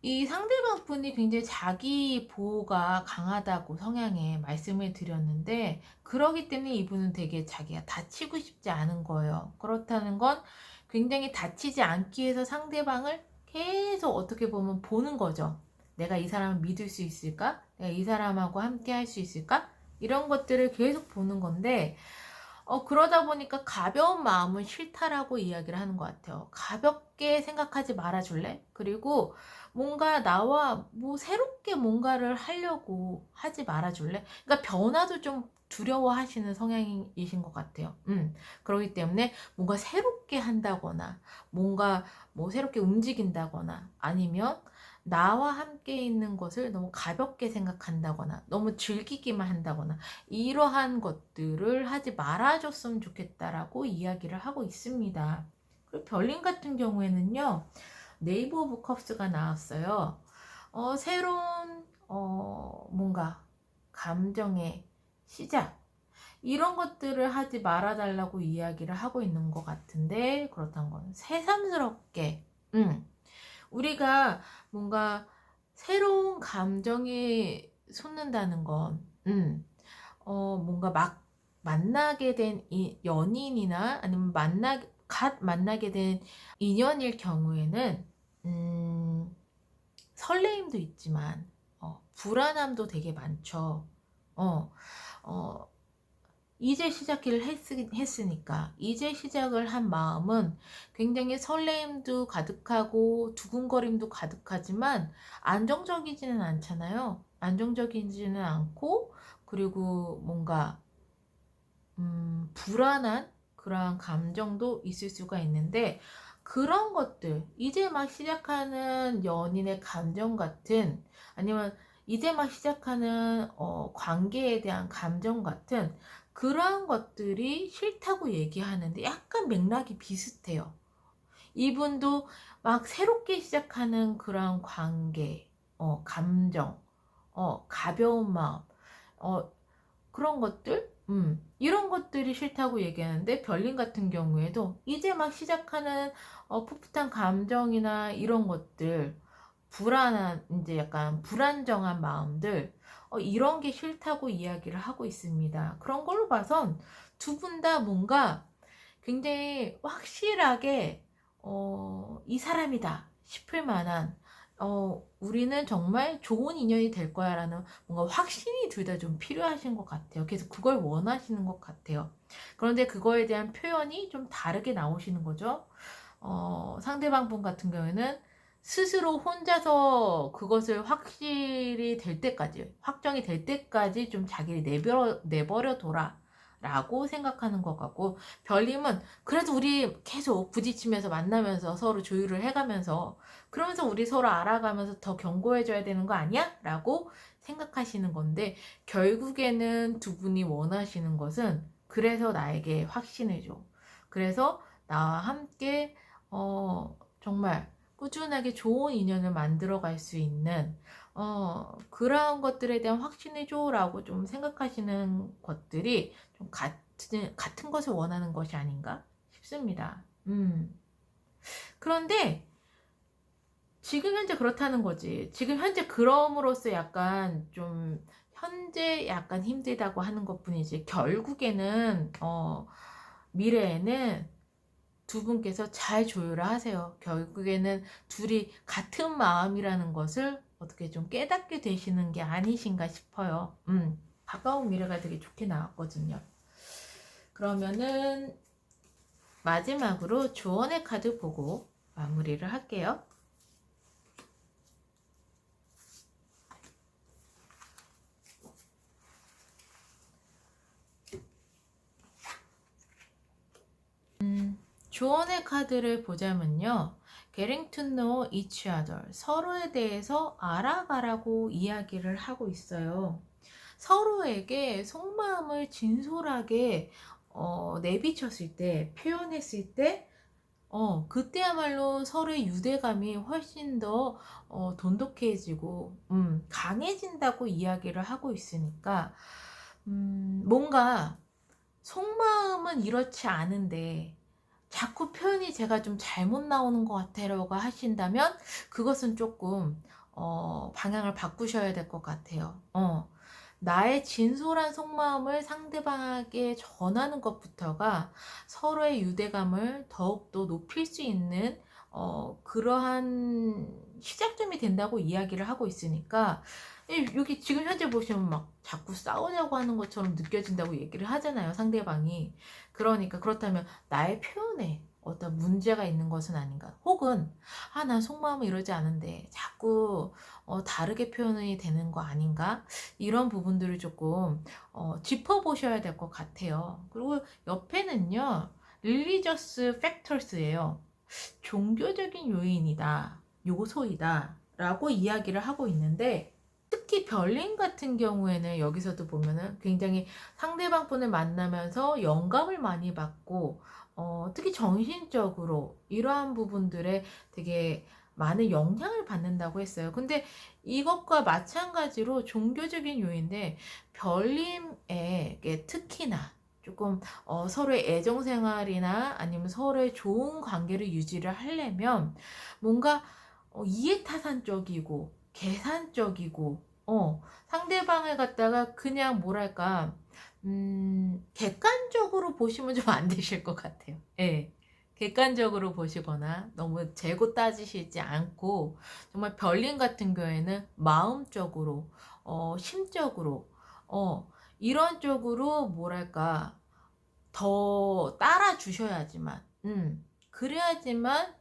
이 상대방 분이 굉장히 자기 보호가 강하다고 성향에 말씀을 드렸는데 그러기 때문에 이분은 되게 자기가 다치고 싶지 않은 거예요. 그렇다는 건 굉장히 다치지 않기 위해서 상대방을 계속 어떻게 보면 보는 거죠. 내가 이 사람을 믿을 수 있을까? 내가 이 사람하고 함께 할 수 있을까? 이런 것들을 계속 보는 건데 그러다 보니까 가벼운 마음은 싫다라고 이야기를 하는 것 같아요. 가볍게 생각하지 말아줄래? 그리고 뭔가 나와 뭐 새롭게 뭔가를 하려고 하지 말아줄래? 그러니까 변화도 좀 두려워하시는 성향이신 것 같아요. 그렇기 때문에 뭔가 새롭게 한다거나 뭔가 뭐 새롭게 움직인다거나 아니면 나와 함께 있는 것을 너무 가볍게 생각한다거나 너무 즐기기만 한다거나 이러한 것들을 하지 말아줬으면 좋겠다라고 이야기를 하고 있습니다. 그리고 별님 같은 경우에는요, 네이버 오브 컵스가 나왔어요. 새로운 뭔가 감정의 시작 이런 것들을 하지 말아달라고 이야기를 하고 있는 것 같은데 그렇다는 건 새삼스럽게 우리가 뭔가 새로운 감정에 솟는다는 건 뭔가 막 만나게 된 이 연인이나 아니면 갓 만나게 된 인연일 경우에는 설레임도 있지만 불안함도 되게 많죠. 어, 어, 이제 시작을 했으니까 이제 시작을 한 마음은 굉장히 설레임도 가득하고 두근거림도 가득하지만 안정적이지는 않잖아요. 안정적이지는 않고 그리고 뭔가 불안한 그러한 감정도 있을 수가 있는데 그런 것들 이제 막 시작하는 연인의 감정 같은 아니면 이제 막 시작하는 관계에 대한 감정 같은 그러한 것들이 싫다고 얘기하는데 약간 맥락이 비슷해요. 이분도 막 새롭게 시작하는 그런 관계, 감정, 가벼운 마음, 어, 그런 것들, 이런 것들이 싫다고 얘기하는데 별님 같은 경우에도 이제 막 시작하는 풋풋한 감정이나 이런 것들, 불안한 이제 약간 불안정한 마음들, 이런 게 싫다고 이야기를 하고 있습니다. 그런 걸로 봐선 두 분 다 뭔가 굉장히 확실하게 이 사람이다 싶을 만한 우리는 정말 좋은 인연이 될 거야 라는 뭔가 확신이 둘 다 좀 필요하신 것 같아요. 그래서 그걸 원하시는 것 같아요. 그런데 그거에 대한 표현이 좀 다르게 나오시는 거죠. 상대방 분 같은 경우에는 스스로 혼자서 그것을 확실히 될 때까지, 확정이 될 때까지 좀 자기를 내버려 둬라. 라고 생각하는 것 같고, 별님은 그래도 우리 계속 부딪히면서 만나면서 서로 조율을 해가면서, 그러면서 우리 서로 알아가면서 더 견고해져야 되는 거 아니야? 라고 생각하시는 건데, 결국에는 두 분이 원하시는 것은, 그래서 나에게 확신을 줘. 그래서 나와 함께 정말 꾸준하게 좋은 인연을 만들어 갈 수 있는 그러한 것들에 대한 확신을 줘라고 좀 생각하시는 것들이 좀 같은 것을 원하는 것이 아닌가 싶습니다. 그런데 지금 현재 그렇다는 거지. 지금 현재 그럼으로써 약간 좀 현재 약간 힘들다고 하는 것뿐이지 결국에는 미래에는 두 분께서 잘 조율을 하세요. 결국에는 둘이 같은 마음이라는 것을 어떻게 좀 깨닫게 되시는 게 아니신가 싶어요. 가까운 미래가 되게 좋게 나왔거든요. 그러면은 마지막으로 조언의 카드 보고 마무리를 할게요. 조언의 카드를 보자면요. Getting to know each other. 서로에 대해서 알아가라고 이야기를 하고 있어요. 서로에게 속마음을 진솔하게 내비쳤을 때, 표현했을 때, 그때야말로 서로의 유대감이 훨씬 더 돈독해지고 강해진다고 이야기를 하고 있으니까 뭔가 속마음은 이렇지 않은데 자꾸 표현이 제가 좀 잘못 나오는 것 같아라고 하신다면 그것은 조금 방향을 바꾸셔야 될 것 같아요. 나의 진솔한 속마음을 상대방에게 전하는 것부터가 서로의 유대감을 더욱더 높일 수 있는 그러한 시작점이 된다고 이야기를 하고 있으니까 여기 지금 현재 보시면 막 자꾸 싸우려고 하는 것처럼 느껴진다고 얘기를 하잖아요, 상대방이. 그러니까 그렇다면 나의 표현에 어떤 문제가 있는 것은 아닌가. 혹은 난 속마음은 이러지 않은데 자꾸 다르게 표현이 되는 거 아닌가. 이런 부분들을 조금 짚어보셔야 될 것 같아요. 그리고 옆에는요, religious factors예요. 종교적인 요인이다, 요소이다 라고 이야기를 하고 있는데, 특히 별님 같은 경우에는 여기서도 보면은 굉장히 상대방 분을 만나면서 영감을 많이 받고, 특히 정신적으로 이러한 부분들에 되게 많은 영향을 받는다고 했어요. 근데 이것과 마찬가지로 종교적인 요인인데, 별님에게 특히나 조금 서로의 애정 생활이나 아니면 서로의 좋은 관계를 유지를 하려면 뭔가 이해타산적이고 계산적이고 상대방을 갖다가 그냥 뭐랄까 객관적으로 보시면 좀 안 되실 것 같아요. 예. 객관적으로 보시거나 너무 재고 따지시지 않고, 정말 별님 같은 경우에는 마음적으로 심적으로 이런 쪽으로 뭐랄까 더 따라 주셔야지만 그래야지만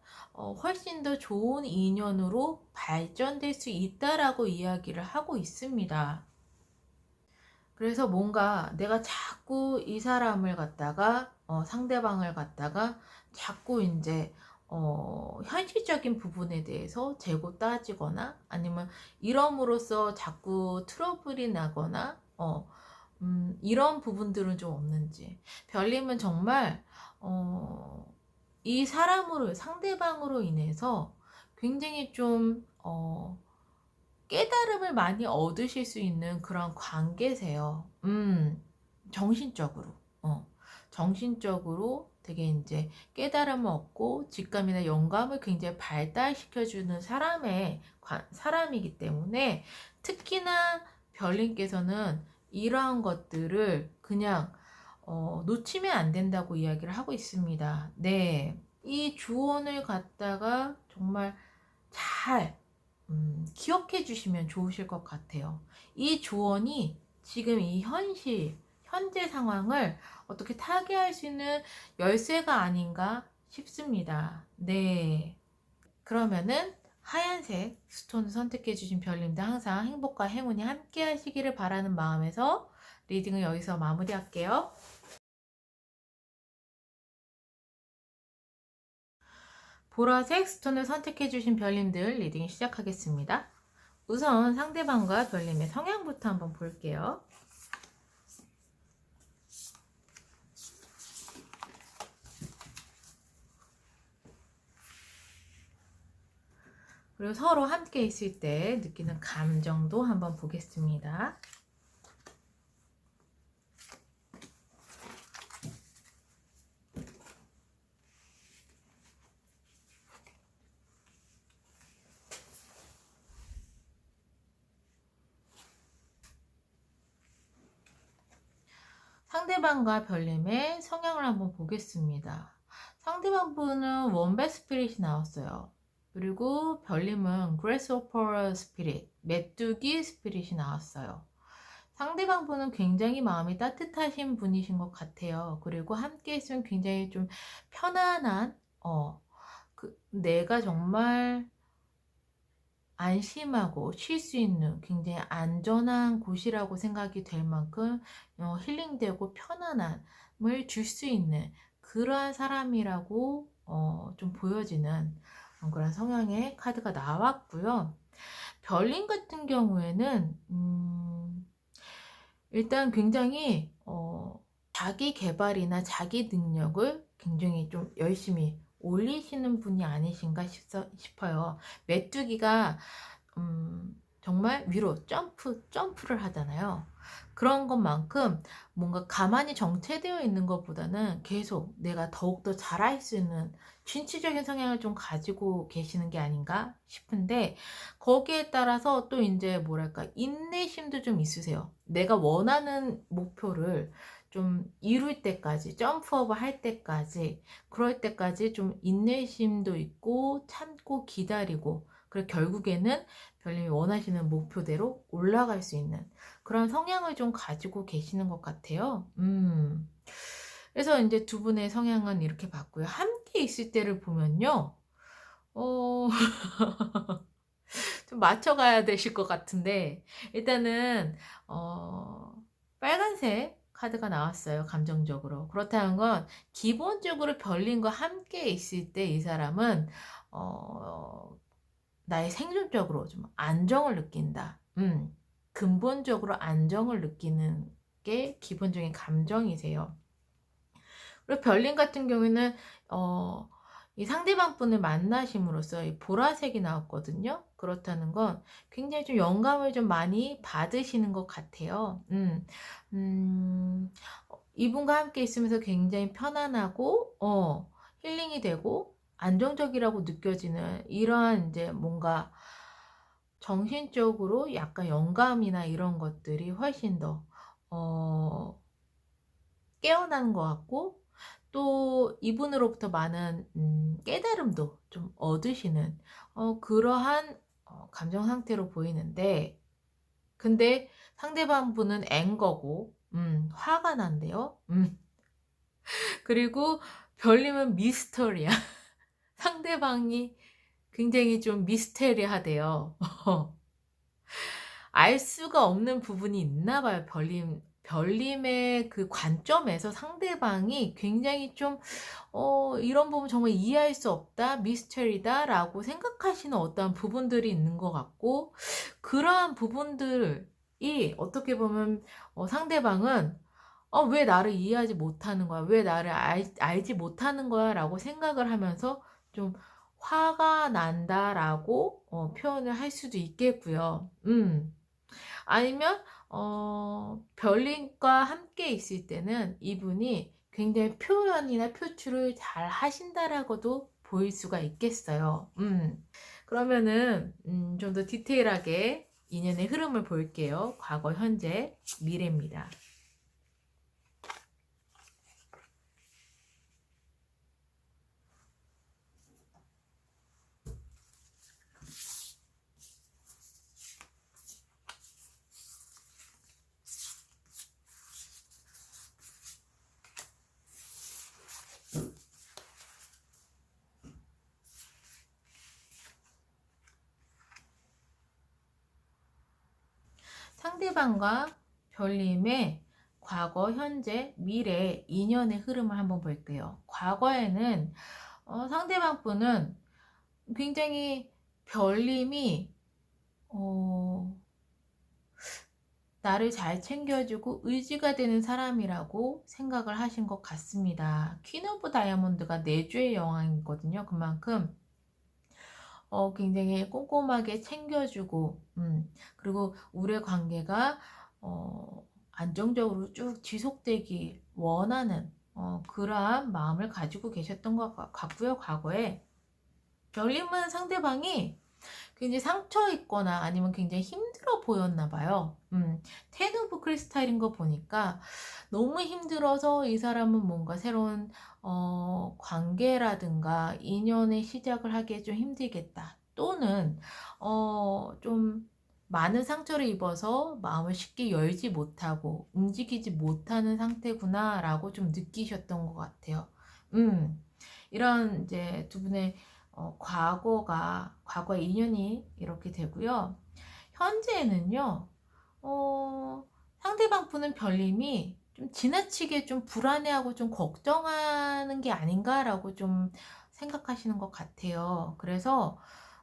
훨씬 더 좋은 인연으로 발전될 수 있다라고 이야기를 하고 있습니다. 그래서 뭔가 내가 자꾸 이 사람을 갖다가 상대방을 갖다가 자꾸 이제 현실적인 부분에 대해서 재고 따지거나 아니면 이럼으로써 자꾸 트러블이 나거나 이런 부분들은 좀 없는지. 별님은 정말 이 사람으로 상대방으로 인해서 굉장히 좀 깨달음을 많이 얻으실 수 있는 그런 관계세요. 정신적으로. 정신적으로 되게 이제 깨달음을 얻고 직감이나 영감을 굉장히 발달시켜주는 사람이기 때문에, 특히나 별님께서는 이러한 것들을 그냥 놓치면 안 된다고 이야기를 하고 있습니다. 네. 이 조언을 갖다가 정말 잘 기억해 주시면 좋으실 것 같아요. 이 조언이 지금 이 현재 상황을 어떻게 타개할 수 있는 열쇠가 아닌가 싶습니다. 네. 그러면은 하얀색 스톤을 선택해 주신 별님들 항상 행복과 행운이 함께 하시기를 바라는 마음에서 리딩을 여기서 마무리할게요. 보라색 스톤을 선택해 주신 별님들 리딩 시작하겠습니다. 우선 상대방과 별님의 성향부터 한번 볼게요. 그리고 서로 함께 있을 때 느끼는 감정도 한번 보겠습니다. 상대방과 별님의 성향을 한번 보겠습니다. 상대방 분은 원배 스피릿이 나왔어요. 그리고 별님은 그래스호퍼 스피릿, 메뚜기 스피릿이 나왔어요. 상대방 분은 굉장히 마음이 따뜻하신 분이신 것 같아요. 그리고 함께 있으면 굉장히 좀 편안한, 내가 정말 안심하고 쉴 수 있는 굉장히 안전한 곳이라고 생각이 될 만큼 힐링되고 편안함을 줄 수 있는 그러한 사람이라고 좀 보여지는 그런 성향의 카드가 나왔고요. 별님 같은 경우에는 일단 굉장히 자기 개발이나 자기 능력을 굉장히 좀 열심히 올리시는 분이 아니신가 싶어요. 메뚜기가 정말 위로 점프를 하잖아요. 그런 것만큼 뭔가 가만히 정체되어 있는 것보다는 계속 내가 더욱더 잘할 수 있는 진취적인 성향을 좀 가지고 계시는 게 아닌가 싶은데, 거기에 따라서 또 이제 뭐랄까 인내심도 좀 있으세요. 내가 원하는 목표를 좀 이룰 때까지, 점프업을 할 때까지, 그럴 때까지 좀 인내심도 있고 참고 기다리고, 그리고 결국에는 별님이 원하시는 목표대로 올라갈 수 있는 그런 성향을 좀 가지고 계시는 것 같아요. 그래서 이제 두 분의 성향은 이렇게 봤고요. 함께 있을 때를 보면요. 어, 좀 맞춰가야 되실 것 같은데, 일단은, 빨간색 카드가 나왔어요. 감정적으로. 그렇다는 건, 기본적으로 별님과 함께 있을 때 이 사람은, 어, 나의 생존적으로 좀 안정을 느낀다. 근본적으로 안정을 느끼는 게 기본적인 감정이세요. 그리고 별님 같은 경우에는 이 상대방 분을 만나심으로써 이 보라색이 나왔거든요. 그렇다는 건 굉장히 좀 영감을 좀 많이 받으시는 것 같아요. 이분과 함께 있으면서 굉장히 편안하고 힐링이 되고 안정적이라고 느껴지는 이러한 이제 뭔가 정신적으로 약간 영감이나 이런 것들이 훨씬 더 어, 깨어나는 것 같고 또 이분으로부터 많은 깨달음도 좀 얻으시는 그러한 감정 상태로 보이는데 근데 상대방 분은 앵거고 화가 난대요. 그리고 별님은 미스터리야. 상대방이 굉장히 좀 미스테리하대요. 알 수가 없는 부분이 있나 봐요. 별님의 그 관점에서 상대방이 굉장히 좀, 이런 부분 정말 이해할 수 없다, 미스터리다 라고 생각하시는 어떠한 부분들이 있는 것 같고, 그러한 부분들이 어떻게 보면 상대방은 왜 나를 이해하지 못하는 거야? 왜 나를 알지 못하는 거야? 라고 생각을 하면서 좀 화가 난다라고 표현을 할 수도 있겠고요. 아니면 별님과 함께 있을 때는 이분이 굉장히 표현이나 표출을 잘 하신다라고도 보일 수가 있겠어요. 그러면은 좀 더 디테일하게 인연의 흐름을 볼게요. 과거, 현재, 미래입니다. 상대방과 별님의 과거, 현재, 미래, 인연의 흐름을 한번 볼게요. 과거에는 상대방 분은 굉장히 별님이 어, 나를 잘 챙겨주고 의지가 되는 사람이라고 생각을 하신 것 같습니다. 퀸 오브 다이아몬드가 내주의 여왕이거든요. 그만큼 굉장히 꼼꼼하게 챙겨주고 그리고 우리의 관계가 안정적으로 쭉 지속되기 원하는 그러한 마음을 가지고 계셨던 것 같고요. 과거에 별님은 상대방이 굉장히 상처 있거나 아니면 굉장히 힘들어 보였나 봐요. 텐 오브 크리스탈인 거 보니까 너무 힘들어서 이 사람은 뭔가 새로운 관계라든가 인연의 시작을 하기에 좀 힘들겠다. 또는 좀 많은 상처를 입어서 마음을 쉽게 열지 못하고 움직이지 못하는 상태구나 라고 좀 느끼셨던 것 같아요. 이런 이제 두 분의 과거의 인연이 이렇게 되고요. 현재에는요, 상대방 분은 별님이 좀 지나치게 좀 불안해하고 좀 걱정하는 게 아닌가라고 좀 생각하시는 것 같아요. 그래서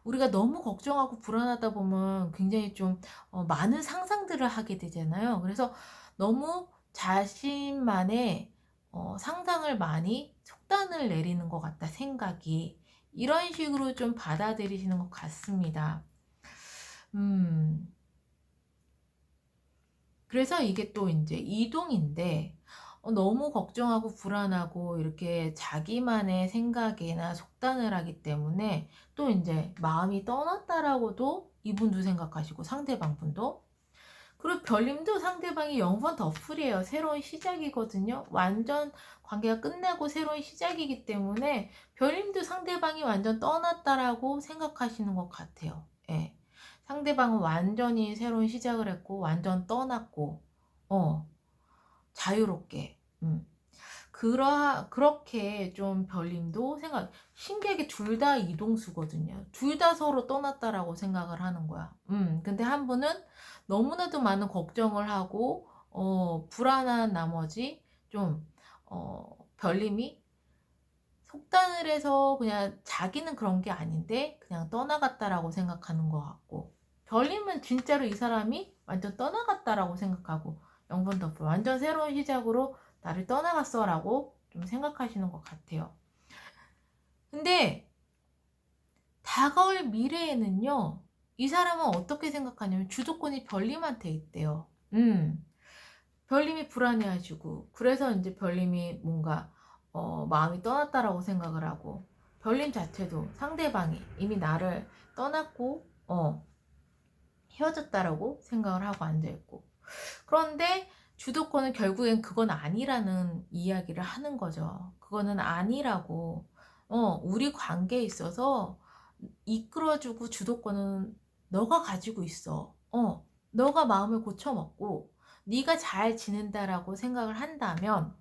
우리가 너무 걱정하고 불안하다 보면 굉장히 좀 많은 상상들을 하게 되잖아요. 그래서 너무 자신만의 상상을 많이 속단을 내리는 것 같다, 생각이. 이런 식으로 좀 받아들이시는 것 같습니다. 그래서 이게 또 이제 이동인데, 너무 걱정하고 불안하고 이렇게 자기만의 생각이나 속단을 하기 때문에 또 이제 마음이 떠났다라고도 이분도 생각하시고 상대방 분도 그리고 별님도 상대방이 0번 더풀이에요. 새로운 시작이거든요. 완전 관계가 끝나고 새로운 시작이기 때문에 별님도 상대방이 완전 떠났다라고 생각하시는 것 같아요. 예. 상대방은 완전히 새로운 시작을 했고 완전 떠났고 자유롭게 그렇게 좀 별님도 신기하게 둘 다 이동수거든요. 둘 다 서로 떠났다라고 생각을 하는 거야. 근데 한 분은 너무나도 많은 걱정을 하고, 불안한 나머지 좀, 별님이 속단을 해서 그냥 자기는 그런 게 아닌데 그냥 떠나갔다라고 생각하는 것 같고, 별님은 진짜로 이 사람이 완전 떠나갔다라고 생각하고, 영분 덕분 완전 새로운 시작으로 나를 떠나갔어 라고 좀 생각하시는 것 같아요. 근데 다가올 미래에는요, 이 사람은 어떻게 생각하냐면 주도권이 별님한테 있대요. 별님이 불안해하시고, 그래서 이제 별님이 뭔가 마음이 떠났다라고 생각을 하고, 별님 자체도 상대방이 이미 나를 떠났고 헤어졌다라고 생각을 하고 앉아있고, 그런데 주도권은 결국엔 그건 아니라는 이야기를 하는 거죠. 그거는 아니라고. 우리 관계에 있어서 이끌어주고 주도권은 너가 가지고 있어. 너가 마음을 고쳐먹고 네가 잘 지낸다라고 생각을 한다면,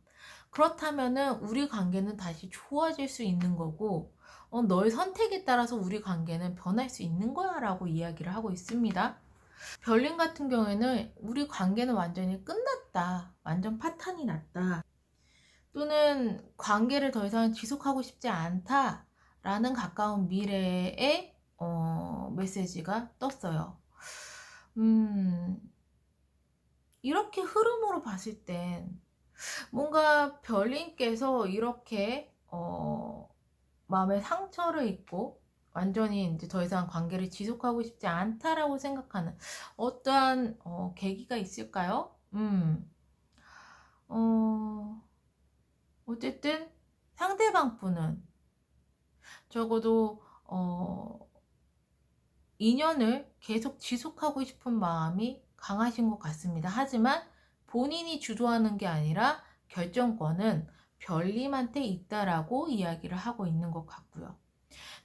그렇다면은 우리 관계는 다시 좋아질 수 있는 거고, 너의 선택에 따라서 우리 관계는 변할 수 있는 거야 라고 이야기를 하고 있습니다. 별님 같은 경우에는 우리 관계는 완전히 끝났다. 완전 파탄이 났다. 또는 관계를 더 이상 지속하고 싶지 않다. 라는 가까운 미래의 메시지가 떴어요. 이렇게 흐름으로 봤을 땐 뭔가 별님께서 이렇게 마음에 상처를 입고 완전히 이제 더 이상 관계를 지속하고 싶지 않다라고 생각하는 어떠한 계기가 있을까요? 어쨌든 상대방 분은 적어도 인연을 계속 지속하고 싶은 마음이 강하신 것 같습니다. 하지만 본인이 주도하는 게 아니라 결정권은 별님한테 있다라고 이야기를 하고 있는 것 같고요.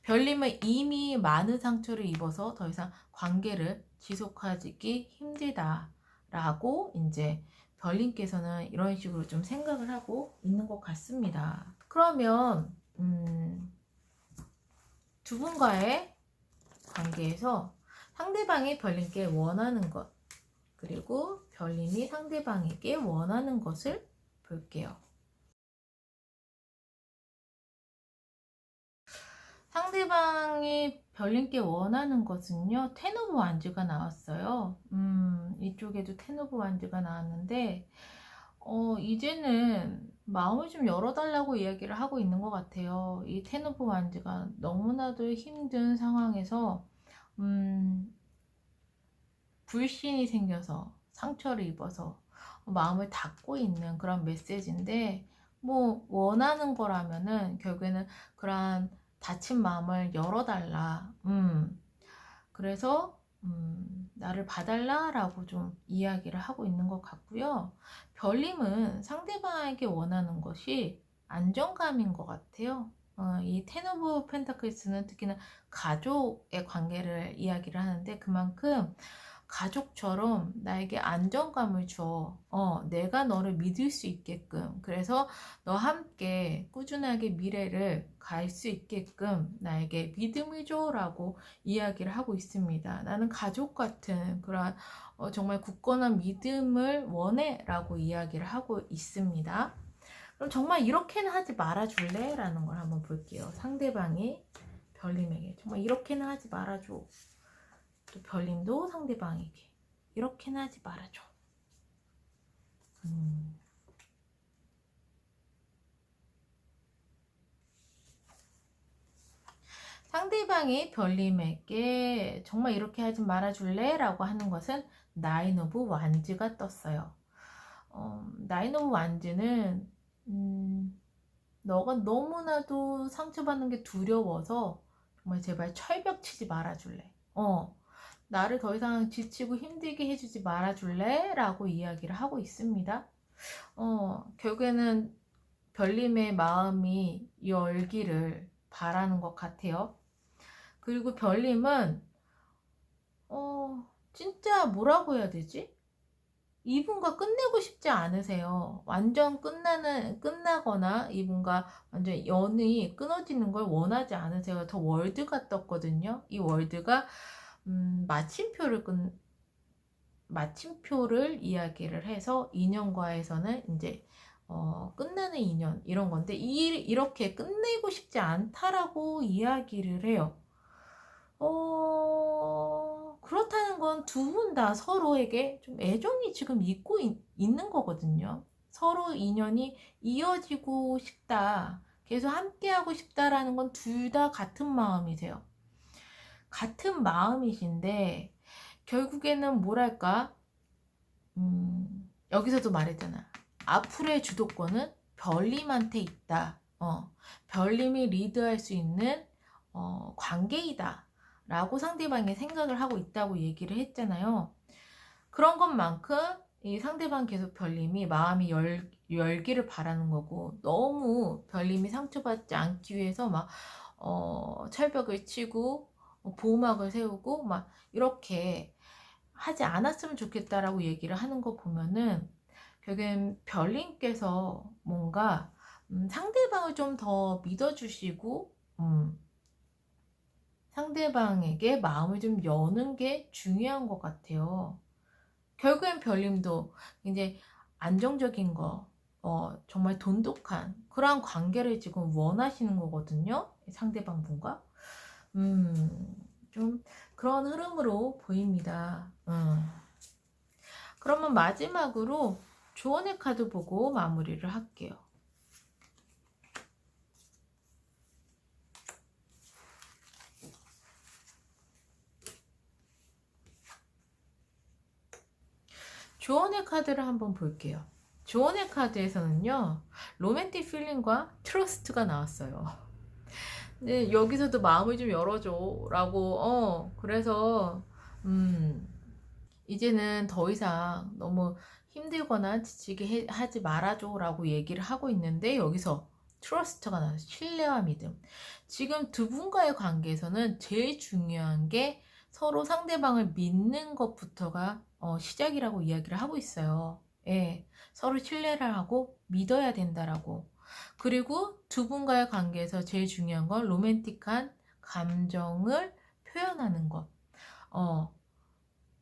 별님은 이미 많은 상처를 입어서 더 이상 관계를 지속하기 힘들다라고 이제 별님께서는 이런 식으로 좀 생각을 하고 있는 것 같습니다. 그러면 두 분과의 관계에서 상대방이 별님께 원하는 것, 그리고 별님이 상대방에게 원하는 것을 볼게요. 상대방이 별님께 원하는 것은요, 텐 오브 완즈가 나왔어요. 이쪽에도 텐 오브 완즈가 나왔는데, 이제는 마음을 좀 열어달라고 이야기를 하고 있는 것 같아요. 이 텐 오브 완즈가 너무나도 힘든 상황에서, 불신이 생겨서 상처를 입어서 마음을 닫고 있는 그런 메시지인데, 뭐 원하는 거라면은 결국에는 그러한 닫힌 마음을 열어달라. 그래서 나를 봐달라 라고 좀 이야기를 하고 있는 것 같고요. 별님은 상대방에게 원하는 것이 안정감인 것 같아요. 이 텐 오브 펜타클스는 특히나 가족의 관계를 이야기를 하는데, 그만큼 가족처럼 나에게 안정감을 줘. 내가 너를 믿을 수 있게끔. 그래서 너와 함께 꾸준하게 미래를 갈 수 있게끔 나에게 믿음을 줘. 라고 이야기를 하고 있습니다. 나는 가족 같은 그런 정말 굳건한 믿음을 원해. 라고 이야기를 하고 있습니다. 그럼 정말 이렇게는 하지 말아줄래? 라는 걸 한번 볼게요. 상대방이 별님에게 정말 이렇게는 하지 말아줘. 또 별님도 상대방에게 이렇게는 하지 말아줘. 상대방이 별님에게 정말 이렇게 하지 말아줄래? 라고 하는 것은 나인 오브 완즈가 떴어요. 나인 오브 완즈는 너가 너무나도 상처받는 게 두려워서 정말 제발 철벽 치지 말아줄래. 나를 더 이상 지치고 힘들게 해주지 말아줄래? 라고 이야기를 하고 있습니다. 결국에는 별님의 마음이 열기를 바라는 것 같아요. 그리고 별님은 진짜 뭐라고 해야 되지? 이분과 끝내고 싶지 않으세요. 완전 끝나거나 이분과 완전 연이 끊어지는 걸 원하지 않으세요. 더 월드가 떴거든요. 이 월드가 마침표를 이야기를 해서 인연과에서는 이제 끝나는 인연 이런 건데 이렇게 끝내고 싶지 않다라고 이야기를 해요. 그렇다는 건 두 분 다 서로에게 좀 애정이 지금 있는 거거든요. 서로 인연이 이어지고 싶다, 계속 함께하고 싶다라는 건 둘 다 같은 마음이세요. 같은 마음이신데 결국에는 뭐랄까, 여기서도 말했잖아. 앞으로의 주도권은 별님한테 있다. 별님이 리드할 수 있는 관계이다 라고 상대방이 생각을 하고 있다고 얘기를 했잖아요. 그런 것만큼 이 상대방 계속 별님이 마음이 열기를 바라는 거고, 너무 별님이 상처받지 않기 위해서 막 철벽을 치고 보호막을 세우고 막 이렇게 하지 않았으면 좋겠다라고 얘기를 하는 거 보면은 결국엔 별님께서 뭔가 상대방을 좀 더 믿어주시고 상대방에게 마음을 좀 여는 게 중요한 것 같아요. 결국엔 별님도 이제 안정적인 거, 정말 돈독한 그러한 관계를 지금 원하시는 거거든요. 상대방 분과. 좀 그런 흐름으로 보입니다. 그러면 마지막으로 조언의 카드 보고 마무리를 할게요. 조언의 카드를 한번 볼게요. 조언의 카드에서는요, 로맨틱 필링과 트러스트가 나왔어요. 근데 여기서도 마음을 좀 열어줘 라고, 그래서 이제는 더 이상 너무 힘들거나 지치게 하지 말아줘 라고 얘기를 하고 있는데, 여기서 트러스트가 나와요. 신뢰와 믿음. 지금 두 분과의 관계에서는 제일 중요한 게 서로 상대방을 믿는 것부터가 시작이라고 이야기를 하고 있어요. 예, 서로 신뢰를 하고 믿어야 된다라고. 그리고 두 분과의 관계에서 제일 중요한 건 로맨틱한 감정을 표현하는 것.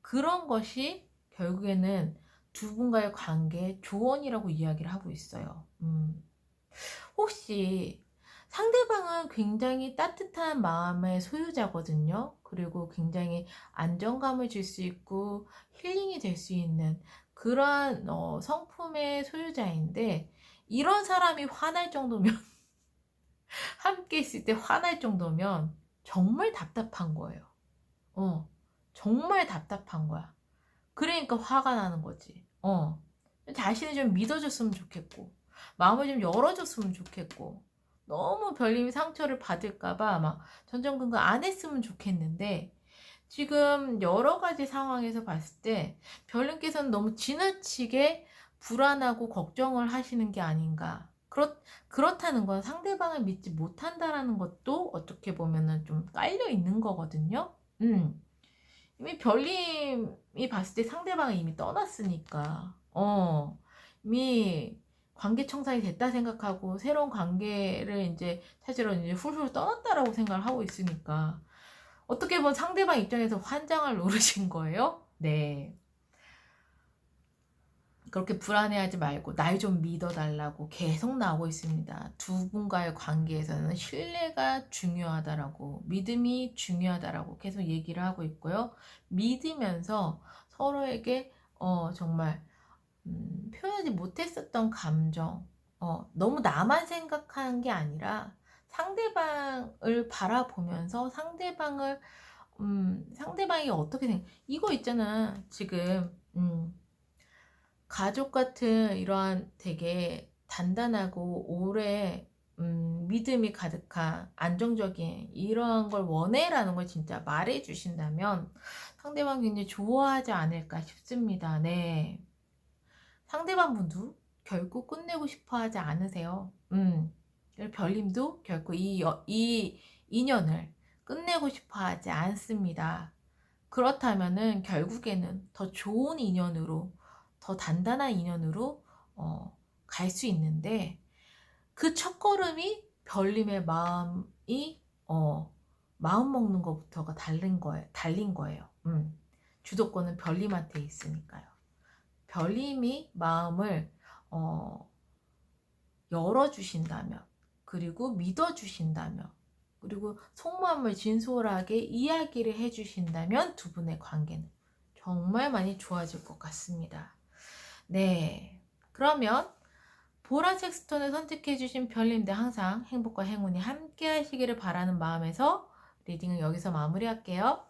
그런 것이 결국에는 두 분과의 관계의 조언이라고 이야기를 하고 있어요. 혹시 상대방은 굉장히 따뜻한 마음의 소유자거든요. 그리고 굉장히 안정감을 줄 수 있고 힐링이 될 수 있는 그러한 성품의 소유자인데, 이런 사람이 화날 정도면 함께 있을 때 화날 정도면 정말 답답한 거예요. 정말 답답한 거야. 그러니까 화가 나는 거지. 자신을 좀 믿어줬으면 좋겠고, 마음을 좀 열어줬으면 좋겠고, 너무 별님이 상처를 받을까봐 막 전전긍긍 안 했으면 좋겠는데, 지금 여러 가지 상황에서 봤을 때 별님께서는 너무 지나치게 불안하고 걱정을 하시는 게 아닌가. 그렇다는 건 상대방을 믿지 못한다라는 것도 어떻게 보면은 좀 깔려 있는 거거든요. 이미 별님이 봤을 때 상대방은 이미 떠났으니까, 이미 관계 청산이 됐다 생각하고 새로운 관계를 이제 찾으러 이제 훌훌 떠났다라고 생각을 하고 있으니까, 어떻게 보면 상대방 입장에서 환장을 노르신 거예요. 네. 그렇게 불안해하지 말고 날 좀 믿어달라고 계속 나오고 있습니다. 두 분과의 관계에서는 신뢰가 중요하다라고, 믿음이 중요하다라고 계속 얘기를 하고 있고요. 믿으면서 서로에게 정말 표현하지 못했었던 감정, 너무 나만 생각하는 게 아니라 상대방을 바라보면서 상대방이 어떻게 이거 있잖아. 지금 가족 같은 이러한 되게 단단하고 오래 믿음이 가득한 안정적인 이러한 걸 원해라는 걸 진짜 말해 주신다면 상대방 굉장히 좋아하지 않을까 싶습니다. 네. 상대방 분도 결국 끝내고 싶어 하지 않으세요. 별님도 결국 이 인연을 끝내고 싶어 하지 않습니다. 그렇다면은 결국에는 더 좋은 인연으로, 더 단단한 인연으로 갈 수 있는데, 그 첫걸음이 별님의 마음이 마음 먹는 것부터가 달린 거예요. 주도권은 별님한테 있으니까요. 별님이 마음을 열어주신다면, 그리고 믿어주신다면, 그리고 속마음을 진솔하게 이야기를 해주신다면 두 분의 관계는 정말 많이 좋아질 것 같습니다. 네, 그러면 보라색 스톤을 선택해주신 별님들 항상 행복과 행운이 함께 하시기를 바라는 마음에서 리딩은 여기서 마무리할게요.